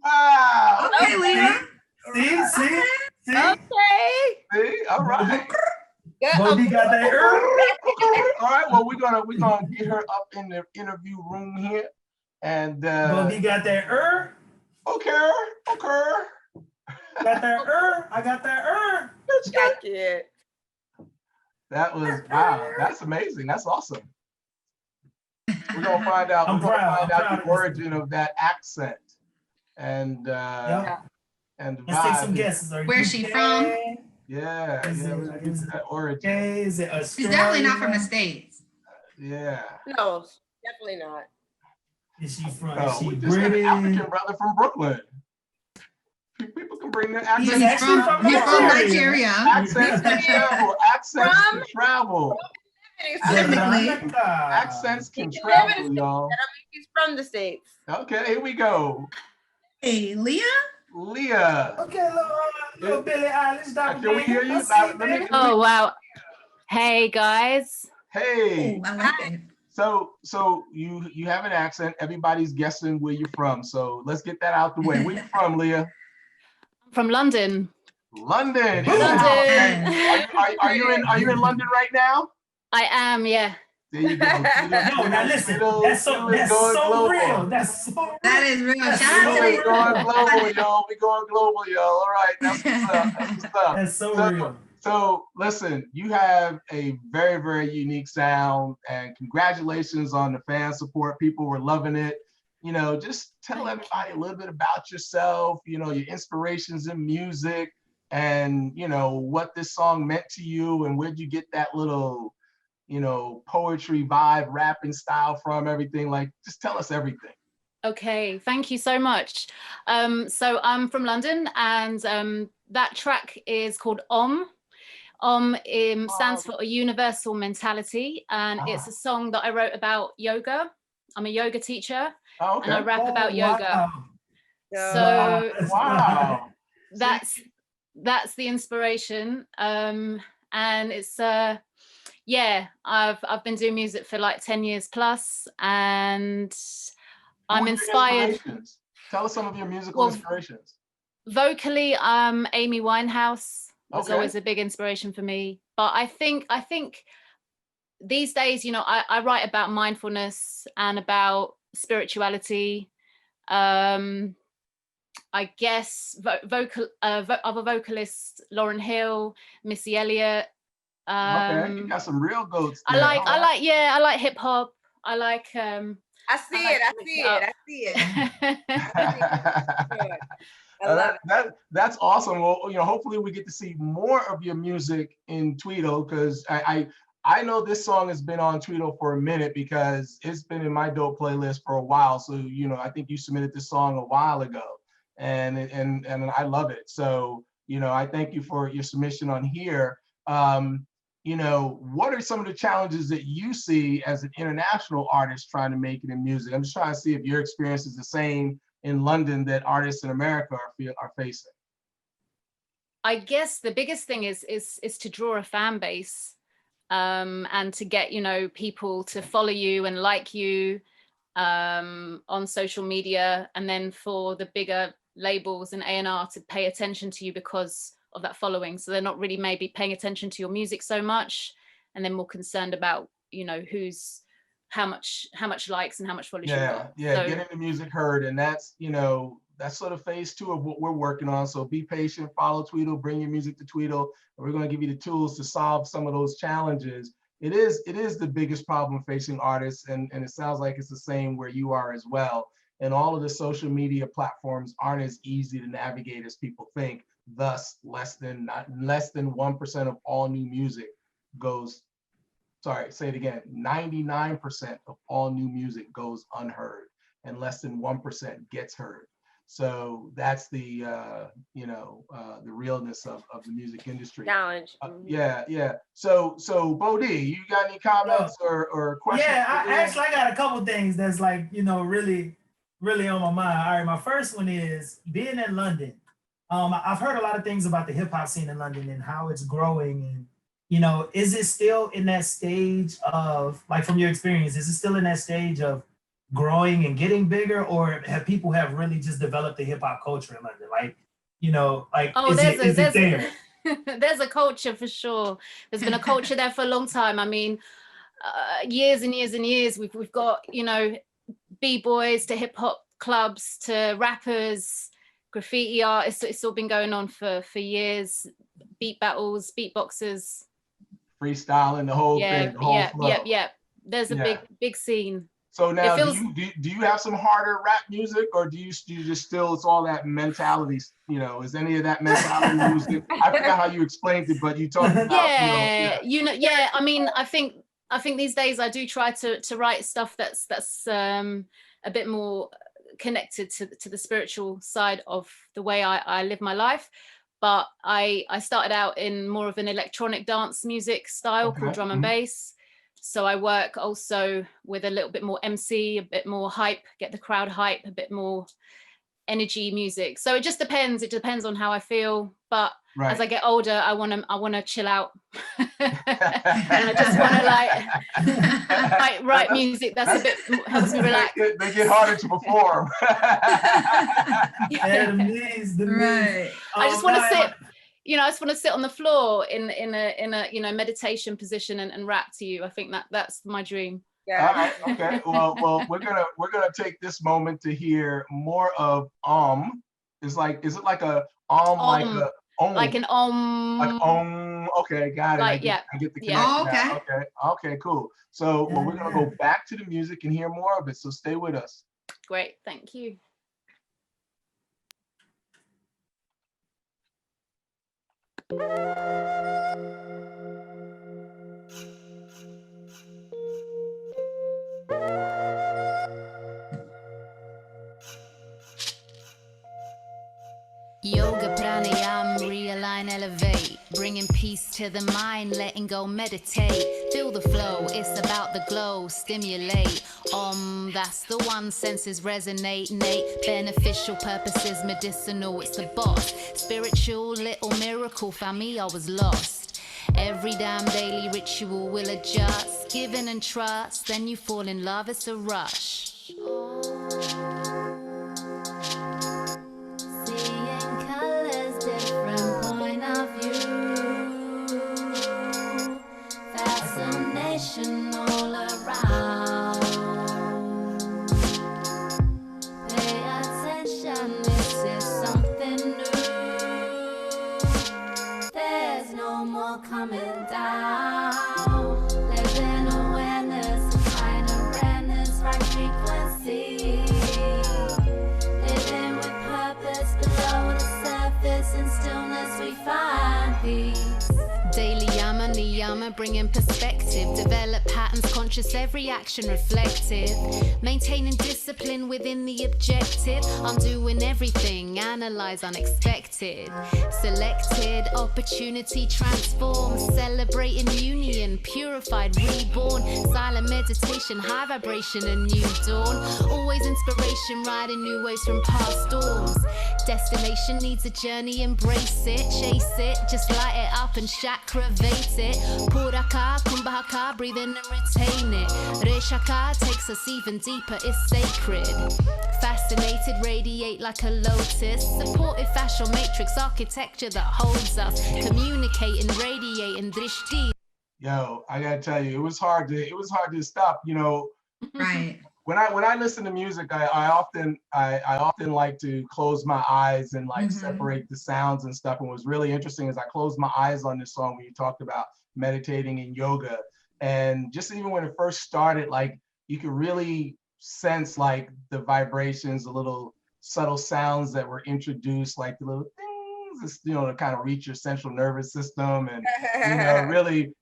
Wow. Okay, Leah. See? Okay. See? All right. Bodie got that. All right. Well, we're gonna get her up in the interview room here, and Bodie got that. Okay. Got that. I got that. Got it. That was wow. That's amazing. That's awesome. We're gonna find out. I'm proud the origin of that accent, and and let's take some guesses. Where's she from? Yeah. That origin. Is it Australia? She's definitely not from the States. Yeah. No, definitely not. Is she from? No, Is she we just got an British? African brother from Brooklyn. People can bring their accents. He's actually from Nigeria. Accents can travel. Accents can travel. Accents can travel, y'all. That means he's from the States. Okay, here we go. Hey, Leah? Leah. Okay, little Billie Eilish. Can we hear you? Oh, wow. Hey, guys. Hey. Oh, I like it. So you have an accent. Everybody's guessing where you're from. So let's get that out the way. Where you from, Leah? I'm from London. London. London. Are you in London right now? I am, yeah. There you go. Now listen, that's so real. That is real. We're going global, y'all. We're going global, y'all. All right, that's what's up. That's so real. So listen, you have a very, very unique sound, and congratulations on the fan support. People were loving it. You know, just tell everybody a little bit about yourself, you know, your inspirations in music, and, you know, what this song meant to you, and where'd you get that little, you know, poetry vibe, rapping style from, everything. Like, just tell us everything. Okay, thank you so much. So I'm from London, and that track is called Om. Om stands for a universal mentality, and it's a song that I wrote about yoga. I'm a yoga teacher, and I rap about yoga. So that's the inspiration, and it's yeah, I've been doing music for like 10 years plus, and I'm inspired. Tell us some of your musical inspirations. Vocally, Amy Winehouse was always a big inspiration for me. But I think these days, you know, I write about mindfulness and about spirituality. I guess other vocalists, Lauryn Hill, Missy Elliott. Okay, you got some real goats there. I like hip hop. I like I see it. That's awesome. Well, you know, hopefully we get to see more of your music in TWEEDL, because I know this song has been on TWEEDL for a minute because it's been in my dope playlist for a while. So, you know, I think you submitted this song a while ago, and I love it. So, you know, I thank you for your submission on here. You know, what are some of the challenges that you see as an international artist trying to make it in music? I'm just trying to see if your experience is the same in London that artists in America are facing. I guess the biggest thing is to draw a fan base, and to get, you know, people to follow you and like you on social media, and then for the bigger labels and A&R to pay attention to you because of that following. So they're not really maybe paying attention to your music so much, and they're more concerned about, you know, how much likes and how much followers you got. So, getting the music heard, and that's, you know, that's sort of phase 2 of what we're working on. So be patient, follow TWEEDL, bring your music to TWEEDL, and we're going to give you the tools to solve some of those challenges. It is the biggest problem facing artists, and it sounds like it's the same where you are as well. And all of the social media platforms aren't as easy to navigate as people think. Thus, less than 1% of all new music goes, sorry, say it again, 99% of all new music goes unheard, and less than 1% gets heard. So that's the you know, the realness of the music industry. Challenge. Yeah. So Bo D, you got any comments or questions? Yeah, I got a couple things that's like, you know, really on my mind. All right, my first one is being in London. I've heard a lot of things about the hip hop scene in London and how it's growing, and, you know, is it still in that stage of, like, from your experience, is it still in that stage of growing and getting bigger, or have people really just developed the hip hop culture in London? Like, you know, like, is it there? There's a culture for sure. There's been a culture there for a long time. I mean, years and years and years. We've got, you know, b-boys to hip hop clubs to rappers, graffiti art. It's all been going on for years. Beat battles, beatboxers, freestyling, the whole thing. The whole flow. There's a big scene. So now, do you have some harder rap music, or do you just still, it's all that mentality? You know, is any of that mentality music? I forgot how you explained it, but you talked about. I mean, I think I think these days I do try to write stuff that's a bit more connected to the spiritual side of the way I live my life. But I started out in more of an electronic dance music style called drum and bass. So I work also with a little bit more MC, a bit more hype, get the crowd hype, a bit more energy music. So it just depends. It depends on how I feel. But as I get older, I wanna chill out. And I just wanna write music that's a bit helps me relax. They get harder to perform. Right. I just want to sit. I just want to sit on the floor in a meditation position and rap to you. I think that's my dream. Yeah. All right. Okay. Well, we're gonna take this moment to hear more of is it like a like a like an like okay, got it. Like, I get the connection. Oh, okay. Okay, cool. So we're gonna go back to the music and hear more of it. So stay with us. Great, thank you. Yoga, pranayama, realign, elevate. Bringing peace to the mind, letting go, meditate. Feel the flow, it's about the glow, stimulate. That's the one, senses resonate, innate. Beneficial purposes, medicinal, it's the boss. Spiritual, little miracle, found me, I was lost. Every damn daily ritual will adjust. Giving and trust, then you fall in love, it's a rush. All around. Pay attention, this is something new. There's no more coming down. Live in awareness, find awareness, right frequency. Living with purpose below the surface, in stillness we find peace. Daily yama, niyama, bringing perspective. Develop patterns, conscious, every action reflective. Maintaining discipline within the objective. I'm doing everything, analyze unexpected. Selected, opportunity transform. Celebrating union, purified, reborn. Silent meditation, high vibration, a new dawn. Always inspiration, riding new waves from past storms. Destination needs a journey, embrace it. Chase it, just light it up and activate it. Puraka, kumbhaka, breathe in and retain it. Reshaka takes us even deeper, it's sacred. Fascinated, radiate like a lotus. Supportive fascial matrix architecture that holds us. Communicating, radiating, drishti. Yo, I gotta tell you, it was hard to stop, Right. When I listen to music, I often like to close my eyes and like separate the sounds and stuff. And what's really interesting is I closed my eyes on this song when you talked about meditating and yoga. And just even when it first started, like you could really sense like the vibrations, the little subtle sounds that were introduced, like the little things, to kind of reach your central nervous system. And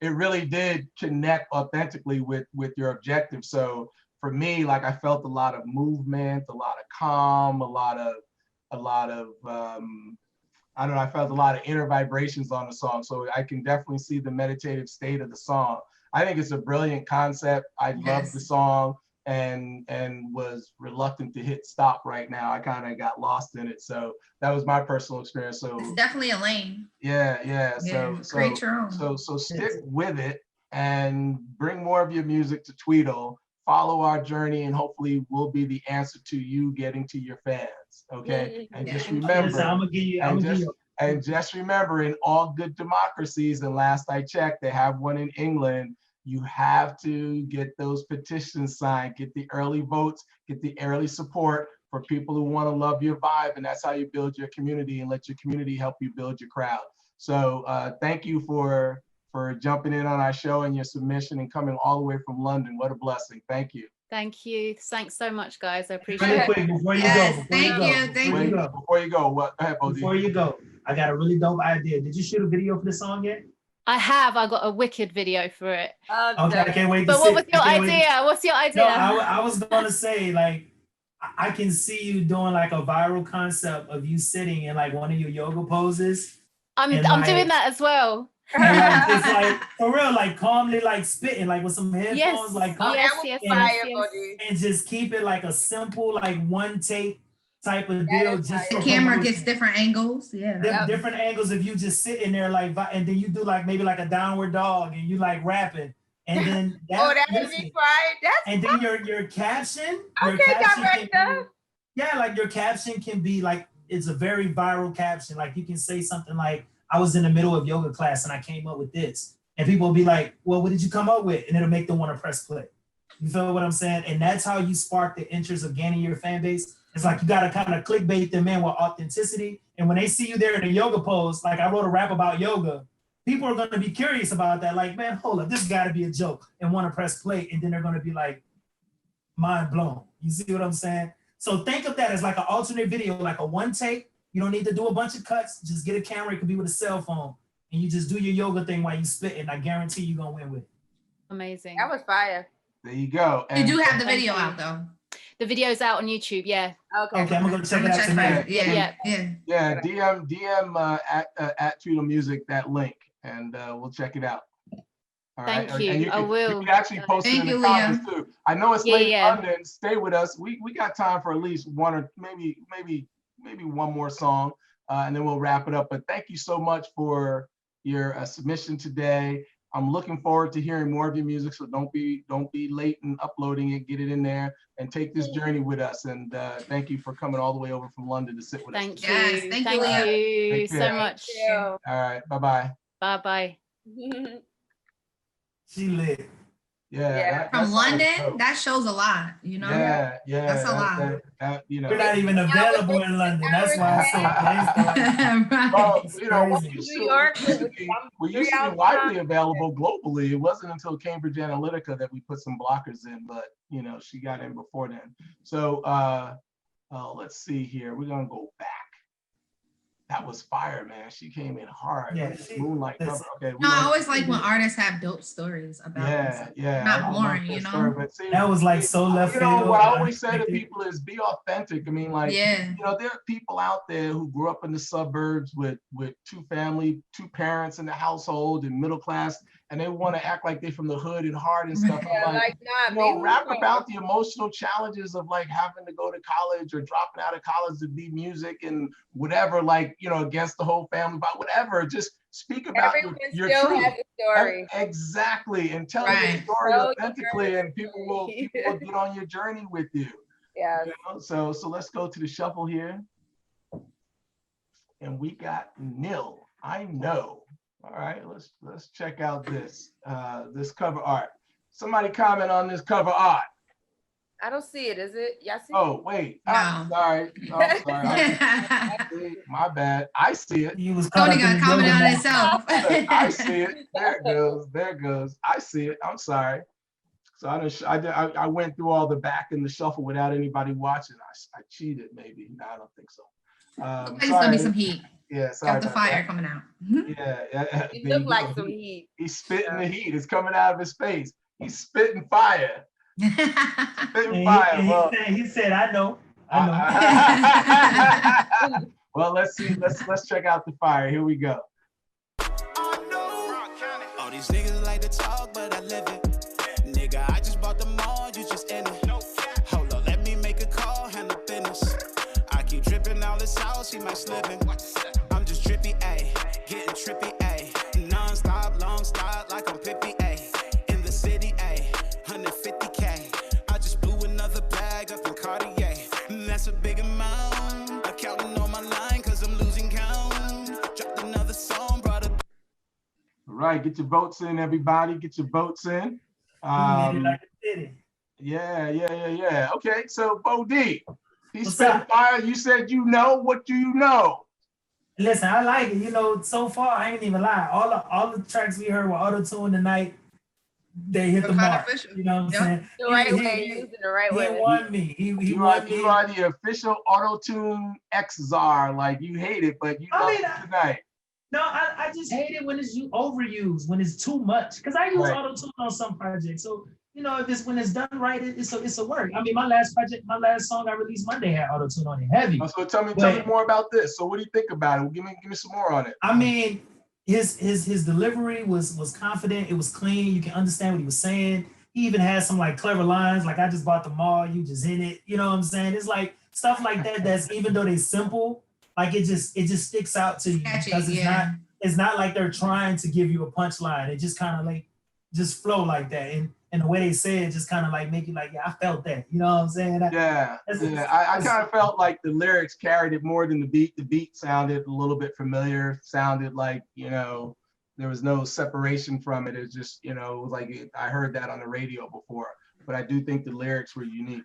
it really did connect authentically with your objective. So for me, like I felt a lot of movement, a lot of calm, I felt a lot of inner vibrations on the song. So I can definitely see the meditative state of the song. I think it's a brilliant concept. I love the song and was reluctant to hit stop right now. I kind of got lost in it. So that was my personal experience. So it's definitely a lane. Yeah. So create your own. So stick with it and bring more of your music to TWEEDL. Follow our journey, and hopefully we'll be the answer to you getting to your fans. Okay, and just remember, and just remember, in all good democracies, and last I checked, they have one in England. You have to get those petitions signed, get the early votes, get the early support for people who want to love your vibe, and that's how you build your community and let your community help you build your crowd. So thank you for jumping in on our show and your submission and coming all the way from London. What a blessing. Thank you. Thank you. Thanks so much, guys. I appreciate it. Quick, before you go, Before you go, what? Go ahead, Bodhi. Before you go, I got a really dope idea. Did you shoot a video for the song yet? I have. I got a wicked video for it. Okay, I can't wait to But see. what was your idea? What's your idea? No, I was gonna say, like, I can see you doing like a viral concept of you sitting in like one of your yoga poses. I'm like, doing that as well. And like just like for real, like calmly like spitting, like with some headphones, Yes. like Yes. and just keep it like a simple, like one take type of deal. Just the camera gets different angles. Yeah. Different angles if you just sit in there like, and then you do like maybe like a downward dog and you like rapping. And then that would be fine. And then your caption. Okay, director. Like your caption can be like, it's a very viral caption. Like you can say something like, I was in the middle of yoga class and I came up with this. And people will be like, well, what did you come up with? And it'll make them want to press play. You feel what I'm saying? And that's how you spark the interest of gaining your fan base. It's like you got to kind of clickbait them in with authenticity. And when they see you there in a yoga pose, like I wrote a rap about yoga, people are going to be curious about that. Like, man, hold up, this got to be a joke, and want to press play. And then they're going to be like, mind blown. You see what I'm saying? So think of that as like an alternate video, like a one take. You don't need to do a bunch of cuts. Just get a camera. It could be with a cell phone. And you just do your yoga thing while you spit, and I guarantee you're going to win with it. Amazing. That was fire. There you go. You do have the video out though. The video's out on YouTube. Yeah. Okay. Okay, I'm gonna go check it out tonight. Yeah. DM at TWEEDL Music that link, and we'll check it out. All right. Thank you. And I will. You can actually post it in the comments too. I know it's late in London. Stay with us. We got time for at least one or maybe one more song, and then we'll wrap it up. But thank you so much for your submission today. I'm looking forward to hearing more of your music, so don't be late in uploading it. Get it in there and take this journey with us. And thank you for coming all the way over from London to sit with us. Thank you. Thank you so much. All right. Bye-bye. Bye-bye. She lit. Yeah. From London, that shows a lot, you know? Yeah. That's a lot. You know. We're not even available in London. That's why I'm so well, you know, we used to be widely available globally. It wasn't until Cambridge Analytica that we put some blockers in, but you know, she got in before then. So let's see here. We're gonna go back. That was fire, man. She came in hard. Yeah, Moonlight cover. Okay. No, I always like when artists have dope stories about themselves. Not boring, you know. Story, but see, that was like so left field. You know what I always say to unexpected. people is be authentic. I mean, like, you know, there are people out there who grew up in the suburbs with two parents in the household and middle class, and they want to act like they're from the hood and hard and stuff. I'm like, you know, rap about the emotional challenges of like having to go to college or dropping out of college to be music and whatever, like, you know, against the whole family, but whatever. Just speak about your truth. Has a story. Exactly, and tell your story authentically, and people will get on your journey with you. Yeah. You know? So let's go to the shuffle here, and we got Nil. I know. All right, let's check out this cover art. Somebody comment on this cover art. I don't see it. Is it? Y'all see it? Oh, wait. I'm sorry. I'm sorry. My bad. I see it. Tony got comment on himself. I see it. There it goes. There it goes. I see it. I'm sorry. So I went through all the back in the shuffle without anybody watching. I cheated, maybe. No, I don't think so. There's gonna be some heat. Yeah, sorry. Got the fire coming out. Yeah. It looked like some heat. He's spitting the heat. It's coming out of his face. He's spitting fire. Spitting fire. He said, I know. Well, let's see. Let's check out the fire. Here we go. All these niggas like to talk, but I live it. Nigga, I just bought the mall, you just in it. Hold up, let me make a call, handle business. I keep dripping all this sauce, she might slipping. I'm just drippy, ayy, getting trippy, ayy. Non-stop, long stop, like I'm Pippi, ayy. In the city, ayy, 150K. I just blew another bag up in Cartier. That's a big amount. I'm counting on my line, cause I'm losing count. Dropped another song, brought a All right, get your votes in, everybody. Get your votes in. Yeah. Okay, so Bo D, he said fire. You said you know. What do you know? Listen, I like it. You know, so far I ain't even lie. All the tracks we heard were auto-tuned tonight. They hit the mark. You know what I'm saying? The right way, using the right way. He won me. He You won me. are the official auto-tune ex-czar. Like, you hate it, but you love it tonight. No, I just hate it when it's overused, when it's too much. Because I use auto-tune on some projects. So, you know, if it's when it's done right, it's a work. I mean, my last song I released Monday had auto-tune on it, heavy. So tell me more about this. So what do you think about it? Well, give me some more on it. I mean, his delivery was confident. It was clean. You can understand what he was saying. He even had some like clever lines, like I just bought the mall, you just in it. You know what I'm saying? It's like stuff like that. That's even though they simple, like it just sticks out to you because it's not like they're trying to give you a punchline. It just kind of like just flow like that, and the way they say it just kind of like make you like, yeah, I felt that. You know what I'm saying? I kind of felt like the lyrics carried it more than the beat. The beat sounded a little bit familiar. Sounded like, you know, there was no separation from it. It's just, you know, it was like I heard that on the radio before, but I do think the lyrics were unique.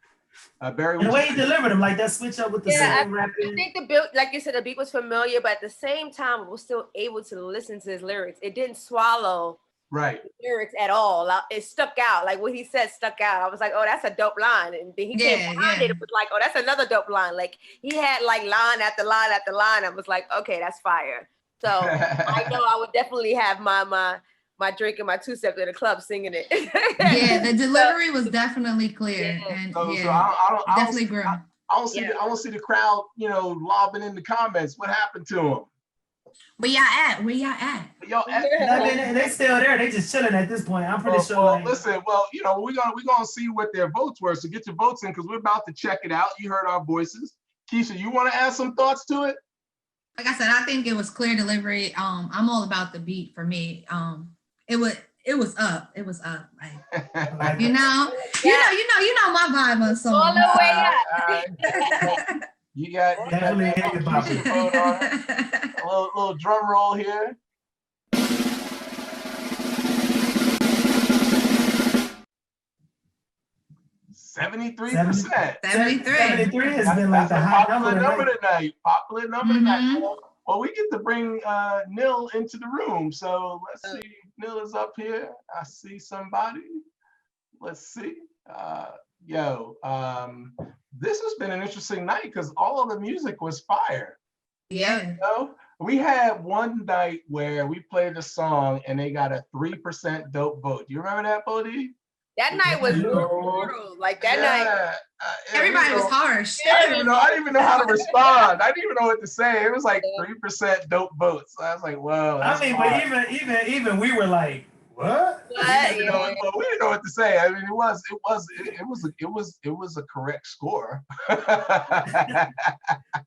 Barry, and the way he delivered them, like that switch up with the singing, rapping. I think the beat, like you said, the beat was familiar, but at the same time, we were still able to listen to his lyrics. It didn't swallow the lyrics at all. It stuck out. Like what he said stuck out. I was like, oh, that's a dope line. And then he came behind it. It was like, oh, that's another dope line. Like he had like line after line after line. I was like, okay, that's fire. So I know I would definitely have my drink and my two-step in the club singing it. Yeah, the delivery was definitely clear. And I definitely grew. I don't see the crowd, you know, lobbing in the comments. What happened to them? Where y'all at? They still there. They just chilling at this point. I'm pretty sure. Well, listen. Well, you know, we're gonna see what their votes were. So get your votes in because we're about to check it out. You heard our voices. Keisha, you want to add some thoughts to it? Like I said, I think it was clear delivery. I'm all about the beat for me. It was up. It was up. Like, you know my vibe on song. All the way up. You got a little drum roll here. 73%. 73 has been like the high number tonight. Popular number tonight. Well, we get to bring Nil into the room. So let's see. Nil is up here. I see somebody. Let's see. This has been an interesting night because all of the music was fire. Yeah. You know? We had one night where we played a song and they got a 3% dope vote. Do you remember that, Bodie? That night was brutal. Like that night. Everybody was harsh. I didn't even know how to respond. I didn't even know what to say. It was like 3% dope votes. I was like, whoa. I mean, but even we were like, what? We didn't know what to say. I mean, it was a correct score. All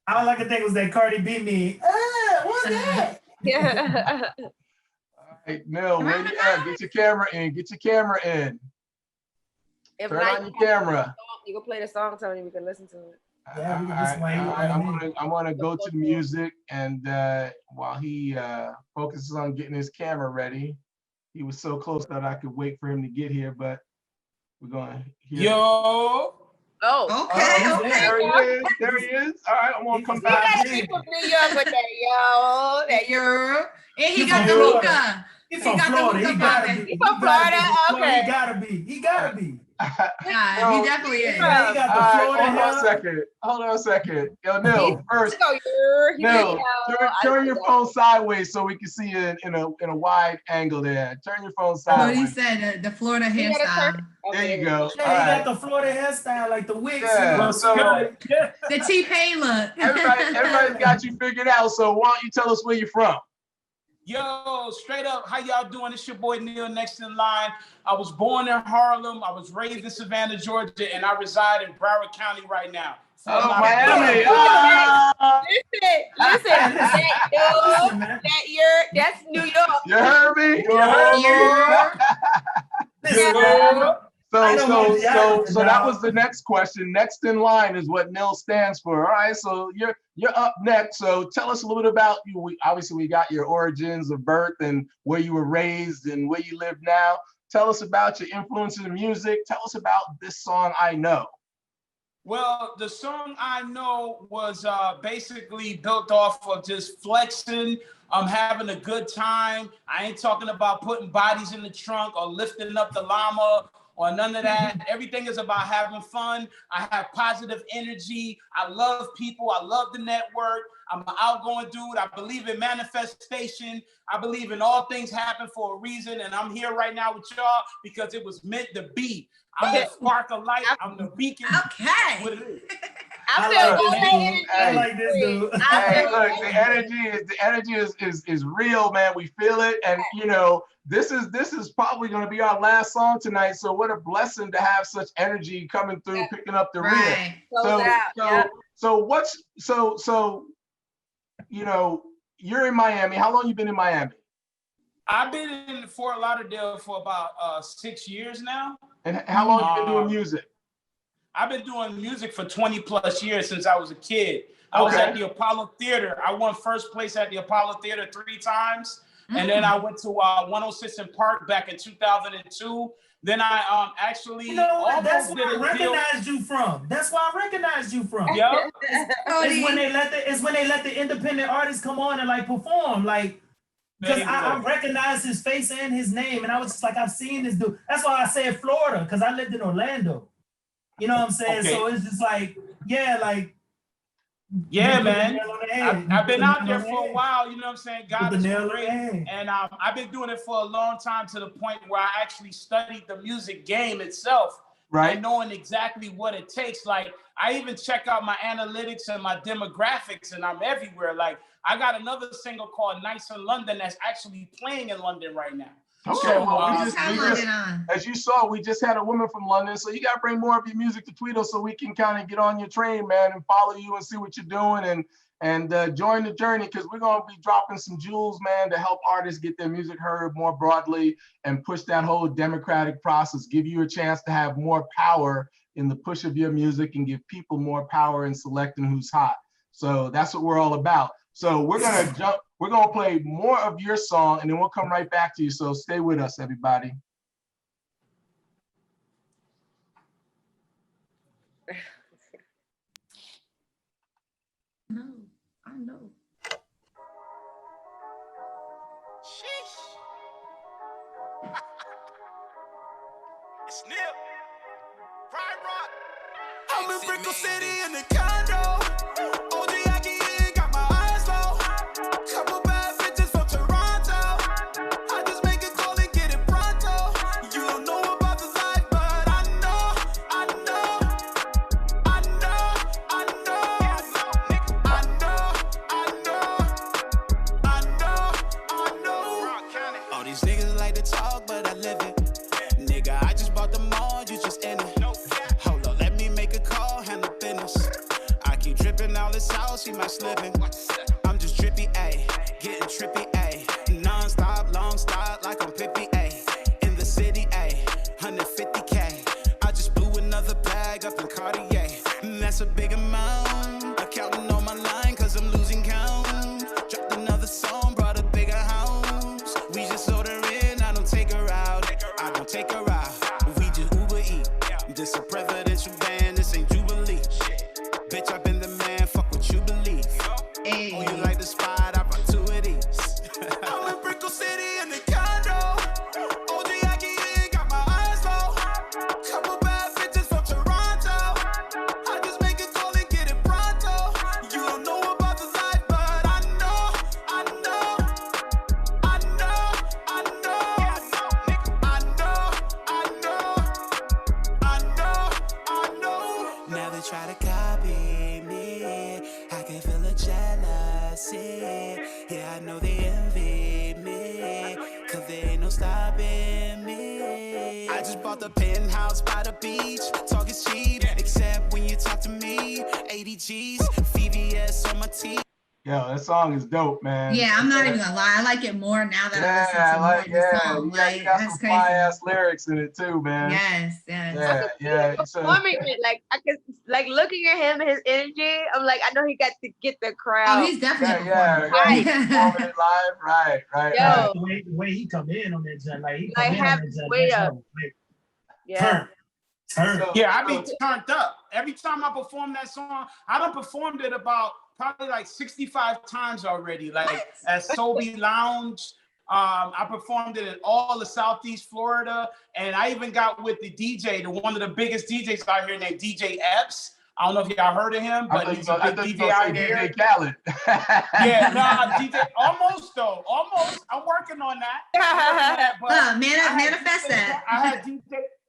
I could think was that Cardi B me. What's that? Yeah. All right, Nil, where you at? Get your camera in. Turn on your camera. You can play the song, Tony. We can listen to it. Yeah, we can just wait. I'm gonna go to the music, and while he focuses on getting his camera ready, he was so close that I could wait for him to get here, but we're gonna hear. Yo. Oh. Okay. There he is. All right, I'm gonna come back. He from New York with that, yo. That yo. And he got the hookah. He's from Florida. He gotta be. He's from Florida. Okay. He gotta be. Yeah, he definitely is. He got the Florida. Hold on a second. Yo, Nil, first. Nil, turn your phone sideways so we can see you in a wide angle there. Turn your phone sideways. What he said, the Florida hairstyle. There you go. Yeah, he got the Florida hairstyle, like the wigs. Yeah, the T-Pain look. Everybody's got you figured out. So why don't you tell us where you're from? Yo, straight up, how y'all doing? It's your boy Neil, next in line. I was born in Harlem. I was raised in Savannah, Georgia, and I reside in Broward County right now. Miami. Listen, that's New York. You heard me? So that was the next question. Next in line is what NIL stands for. All right, so you're up next. So tell us a little bit about you. We got your origins of birth and where you were raised and where you live now. Tell us about your influences in music. Tell us about this song, I Know. Well, the song I Know was basically built off of just flexing. I'm having a good time. I ain't talking about putting bodies in the trunk or lifting up the llama or none of that. Everything is about having fun. I have positive energy. I love people. I love the network. I'm an outgoing dude. I believe in manifestation. I believe in all things happen for a reason. And I'm here right now with y'all because it was meant to be. I'm the spark of light. I'm the beacon. Okay. What it is. I like this dude. Hey, look, the energy is real, man. We feel it, and you know, this is probably going to be our last song tonight. So what a blessing to have such energy coming through, picking up the rear. So you know, you're in Miami. How long you been in Miami? I've been in Fort Lauderdale for about 6 years now. And how long you been doing music? I've been doing music for 20 plus years since I was a kid. I was at the Apollo Theater. I won first place at the Apollo Theater 3 times. And then I went to 106 in Park back in 2002. Then I actually that's where I recognized you from. That's where I recognized you from. Yep. It's when they let the independent artists come on and like perform. Like, because I recognized his face and his name, and I was just like, I've seen this dude. That's why I said Florida, because I lived in Orlando. You know what I'm saying? Okay. So it's just like, man. I've been out there for a while. You know what I'm saying? God is great. And I've been doing it for a long time, to the point where I actually studied the music game itself. Right. And knowing exactly what it takes. Like, I even check out my analytics and my demographics, and I'm everywhere. Like, I got another single called Nights in London that's actually playing in London right now. Okay, so, as you saw, we just had a woman from London, so you got to bring more of your music to Tweedle so we can kind of get on your train, man, and follow you and see what you're doing and join the journey, because we're going to be dropping some jewels, man, to help artists get their music heard more broadly and push that whole democratic process, give you a chance to have more power in the push of your music and give people more power in selecting who's hot. So that's what we're all about. So we're gonna play more of your song, and then we'll come right back to you. So stay with us, everybody. No, I know. Sheesh. It's Nip. Pride Rock. I'm in Brickell City in the condo. See my slipping. I'm just drippy, ayy, getting trippy, ayy. Non-stop, long stop, like I'm Pippi, ayy. In the city, ayy, 150K. I just blew another bag up in Cartier. That's a big amount. I'm counting on my line, cause I'm losing count. Dropped another song, brought a bigger house. We just order in, I don't take her out. I don't take her out. We just Uber eat. This a presidential band, this ain't Jubilee. Bitch, I've been the man, fuck what you believe. Hey. Oh, you like the spot, I brought 2 of these. I'm in Brickell City in the condo. OG Aki got my eyes low. Couple bad bitches from Toronto. I just make a call and get it pronto. You don't know about the life, but I know. Now they try to copy me. I can feel the jealousy. Yeah, I know they envy me, cause there ain't no stopping me. I just bought the penthouse by the beach. Talk is cheap, except when you talk to me. 80 G's, VVS on my teeth. Yo, that song is dope, man. Yeah, I'm not even gonna lie. I like it more now that I listen to more of the song. You got some fire-ass lyrics in it too, man. Yes. Yeah. Performing it, like I could, like looking at him and his energy. I'm like, I know he got to get the crowd. Oh, he's definitely performing it live, right. Yo, the way he come in on that joint, like he come in on that joint. Yeah. Turn. Yeah, I be turned up. Every time I perform that song, I done performed it about probably like 65 times already. Like at Sobe Lounge, I performed it in all of Southeast Florida, and I even got with the DJ, one of the biggest DJs out here named DJ Epps. I don't know if y'all heard of him, but he's a big DJ out here. DJ Khaled. Yeah, nah, DJ, almost though, almost. I'm working on that. Manifest that. I had DJ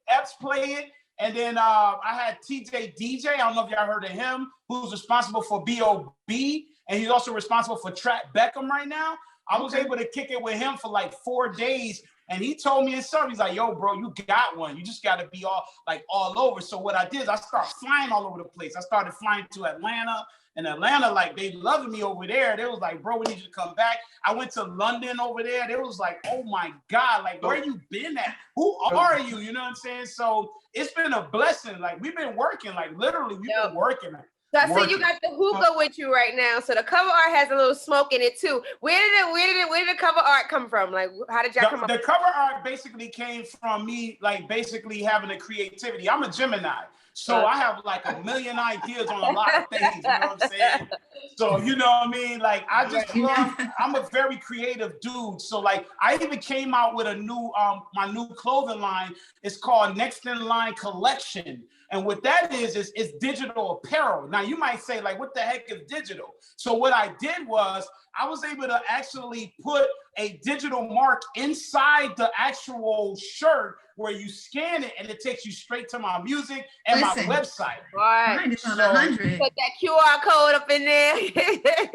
Epps play it, and then I had TJ DJ. I don't know if y'all heard of him, who's responsible for B.O.B. and he's also responsible for Trap Beckham right now. I was able to kick it with him for like 4 days. And he told me himself, he's like, yo, bro, you got one. You just got to be all over. So what I did is I started flying all over the place. I started flying to Atlanta. And Atlanta, like, they loved me over there. They was like, bro, we need you to come back. I went to London over there. They was like, oh, my God, like, where you been at? Who are you? You know what I'm saying? So it's been a blessing. Like, we've been working. Like, literally, we've been working. So I see you got the hookah with you right now. So the cover art has a little smoke in it too. Where did the cover art come from? Like, how did y'all come up? The cover art basically came from me, like, basically having a creativity. I'm a Gemini. So I have like a million ideas on a lot of things, you know what I'm saying? So, you know what I mean? Like, I just love, I'm a very creative dude. So like, I even came out with a new, my new clothing line. It's called Next in Line Collection. And what that is digital apparel. Now you might say like, what the heck is digital? So what I did was I was able to actually put a digital mark inside the actual shirt where you scan it and it takes you straight to my music and my website. Right. Mine is on 100. Put that QR code up in there.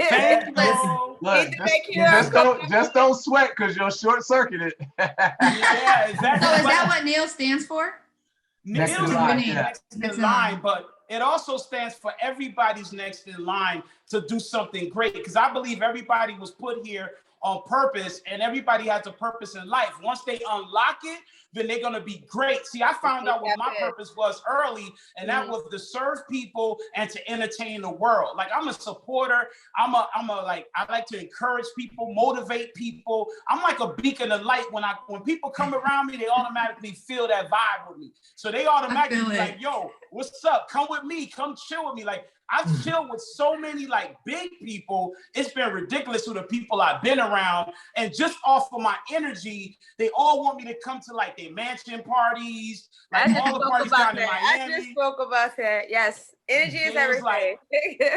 Thank you. Look, just don't sweat because you'll short circuit it. Yeah, exactly. So is that what NIL stands for? Next in line, next in line, but it also stands for everybody's next in line to do something great. Because I believe everybody was put here on purpose, and everybody has a purpose in life. Once they unlock it, then they're gonna be great. See, I found out what my purpose was early, and that was to serve people and to entertain the world. Like, I'm a supporter. I like to encourage people, motivate people. I'm like a beacon of light. When people come around me, they automatically feel that vibe with me. So they automatically like, yo, what's up? Come with me. Come chill with me. Like, I've chilled with so many like big people. It's been ridiculous who the people I've been around. And just off of my energy, they all want me to come to like their mansion parties, like all the parties down in Miami. I just spoke about that. Yes, energy is everything. Like,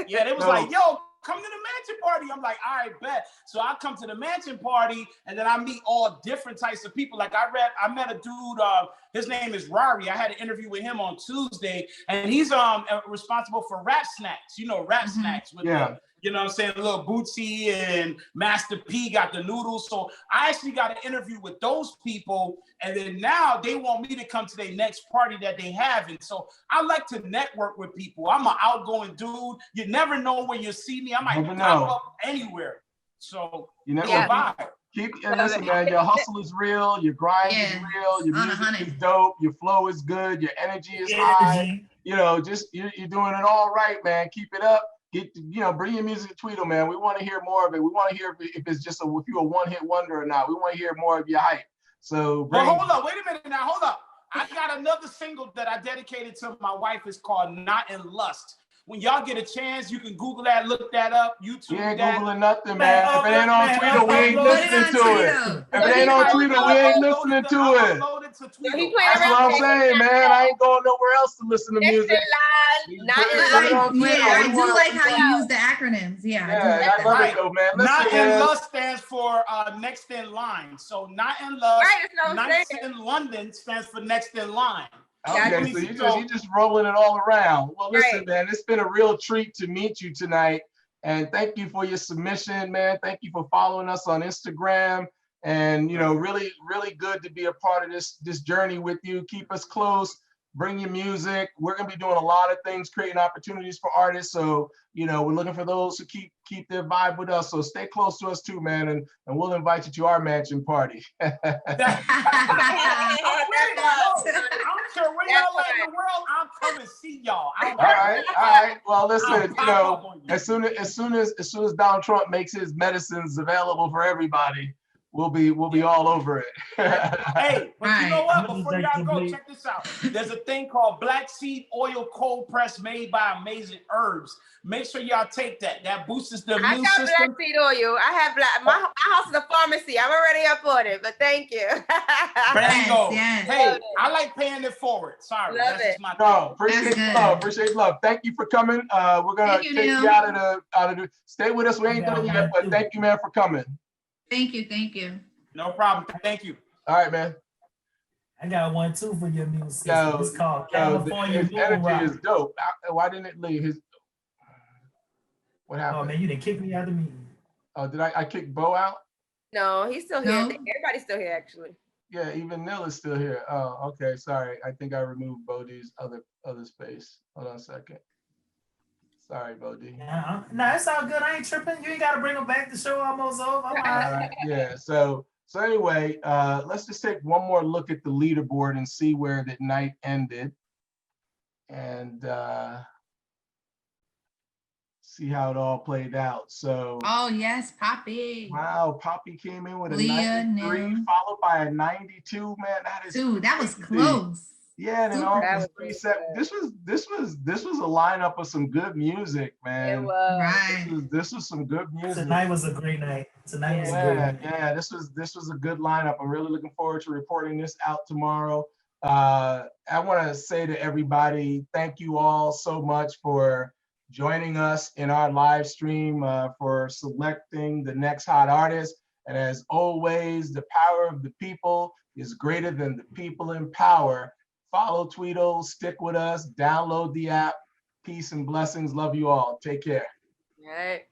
yeah, they was like, yo, come to the mansion party. I'm like, all right, bet. So I come to the mansion party, and then I meet all different types of people. Like I met a dude, his name is Rari. I had an interview with him on Tuesday, and he's responsible for Rap Snacks. You know, Rap Snacks with you know what I'm saying? Little Bootsy and Master P got the noodles. So I actually got an interview with those people. And then now they want me to come to their next party that they have. And so I like to network with people. I'm an outgoing dude. You never know when you see me. I might pop up anywhere. So you never know. Listen, man, your hustle is real. Your grind is real. Your music is dope. Your flow is good. Your energy is high. You know, just you're doing it all right, man. Keep it up. Bring your music to TWEEDL, man. We want to hear more of it. We want to hear if it's just if you're a one-hit wonder or not. We want to hear more of your hype. So hold up, wait a minute now, hold up. I got another single that I dedicated to my wife. It's called Not in Lust. When y'all get a chance, you can Google that, look that up, YouTube. You ain't Googling nothing, man. If it ain't on TWEEDL, we ain't listening to it. If it ain't on TWEEDL, we ain't listening to it. That's what I'm saying, man. I ain't going nowhere else to listen to music. I do like how you use the acronyms. Yeah, I love it though, man. Not in Lust stands for next in line. So Not in Lust, Nights in London stands for next in line. Okay, so you just rolling it all around. Well, listen, man, it's been a real treat to meet you tonight. And thank you for your submission, man. Thank you for following us on Instagram. And, really, really good to be a part of this journey with you. Keep us close. Bring your music. We're going to be doing a lot of things, creating opportunities for artists. So, we're looking for those who keep their vibe with us. So stay close to us too, man. And we'll invite you to our mansion party. I don't care where y'all at in the world. I'm coming to see y'all. All right. Well, listen, as soon as Donald Trump makes his medicines available for everybody, we'll be all over it. Hey, but you know what? Before y'all go, bleed. check this out. There's a thing called black seed oil cold press made by Amazing Herbs. Make sure y'all take that. That boosts the immune system. I got black seed oil. I have black. My house is a pharmacy. I'm already up on it, but thank you. Bingo. Hey, I like paying it forward. Sorry, that's just my thing. Appreciate the love. Appreciate love. Thank you for coming. We're gonna take you out of the. Stay with us. We ain't done yet, but thank you, man, for coming. Thank you. Thank you. No problem. Thank you. All right, man. I got one too for your immune system. It's called California his Moon energy Rock. is dope. Why didn't it leave? What happened? Oh man, you didn't kick me out of the meeting. Oh, did I kick Bo out? No, he's still here. Everybody's still here, actually. Yeah, even Nil is still here. Oh, okay. Sorry. I think I removed Bodie's other space. Hold on a second. Sorry, Bodie. No, it's all good. I ain't tripping. You ain't got to bring him back. The show almost over. I'm all right. Yeah. So anyway, let's just take one more look at the leaderboard and see where the night ended, and see how it all played out. So. Oh yes, Poppy. Wow, Poppy came in with a 93, followed by a 92. Man, that is dude. That was crazy. Close. Yeah, and all these preset. This was a lineup of some good music, man. It was. Right. This was some good music. Tonight was a great night. Tonight was a great night. Yeah, this was a good lineup. I'm really looking forward to reporting this out tomorrow. I want to say to everybody, thank you all so much for joining us in our live stream, for selecting the next hot artist. And as always, the power of the people is greater than the people in power. Follow TWEEDL, stick with us, download the app. Peace and blessings. Love you all. Take care. All right.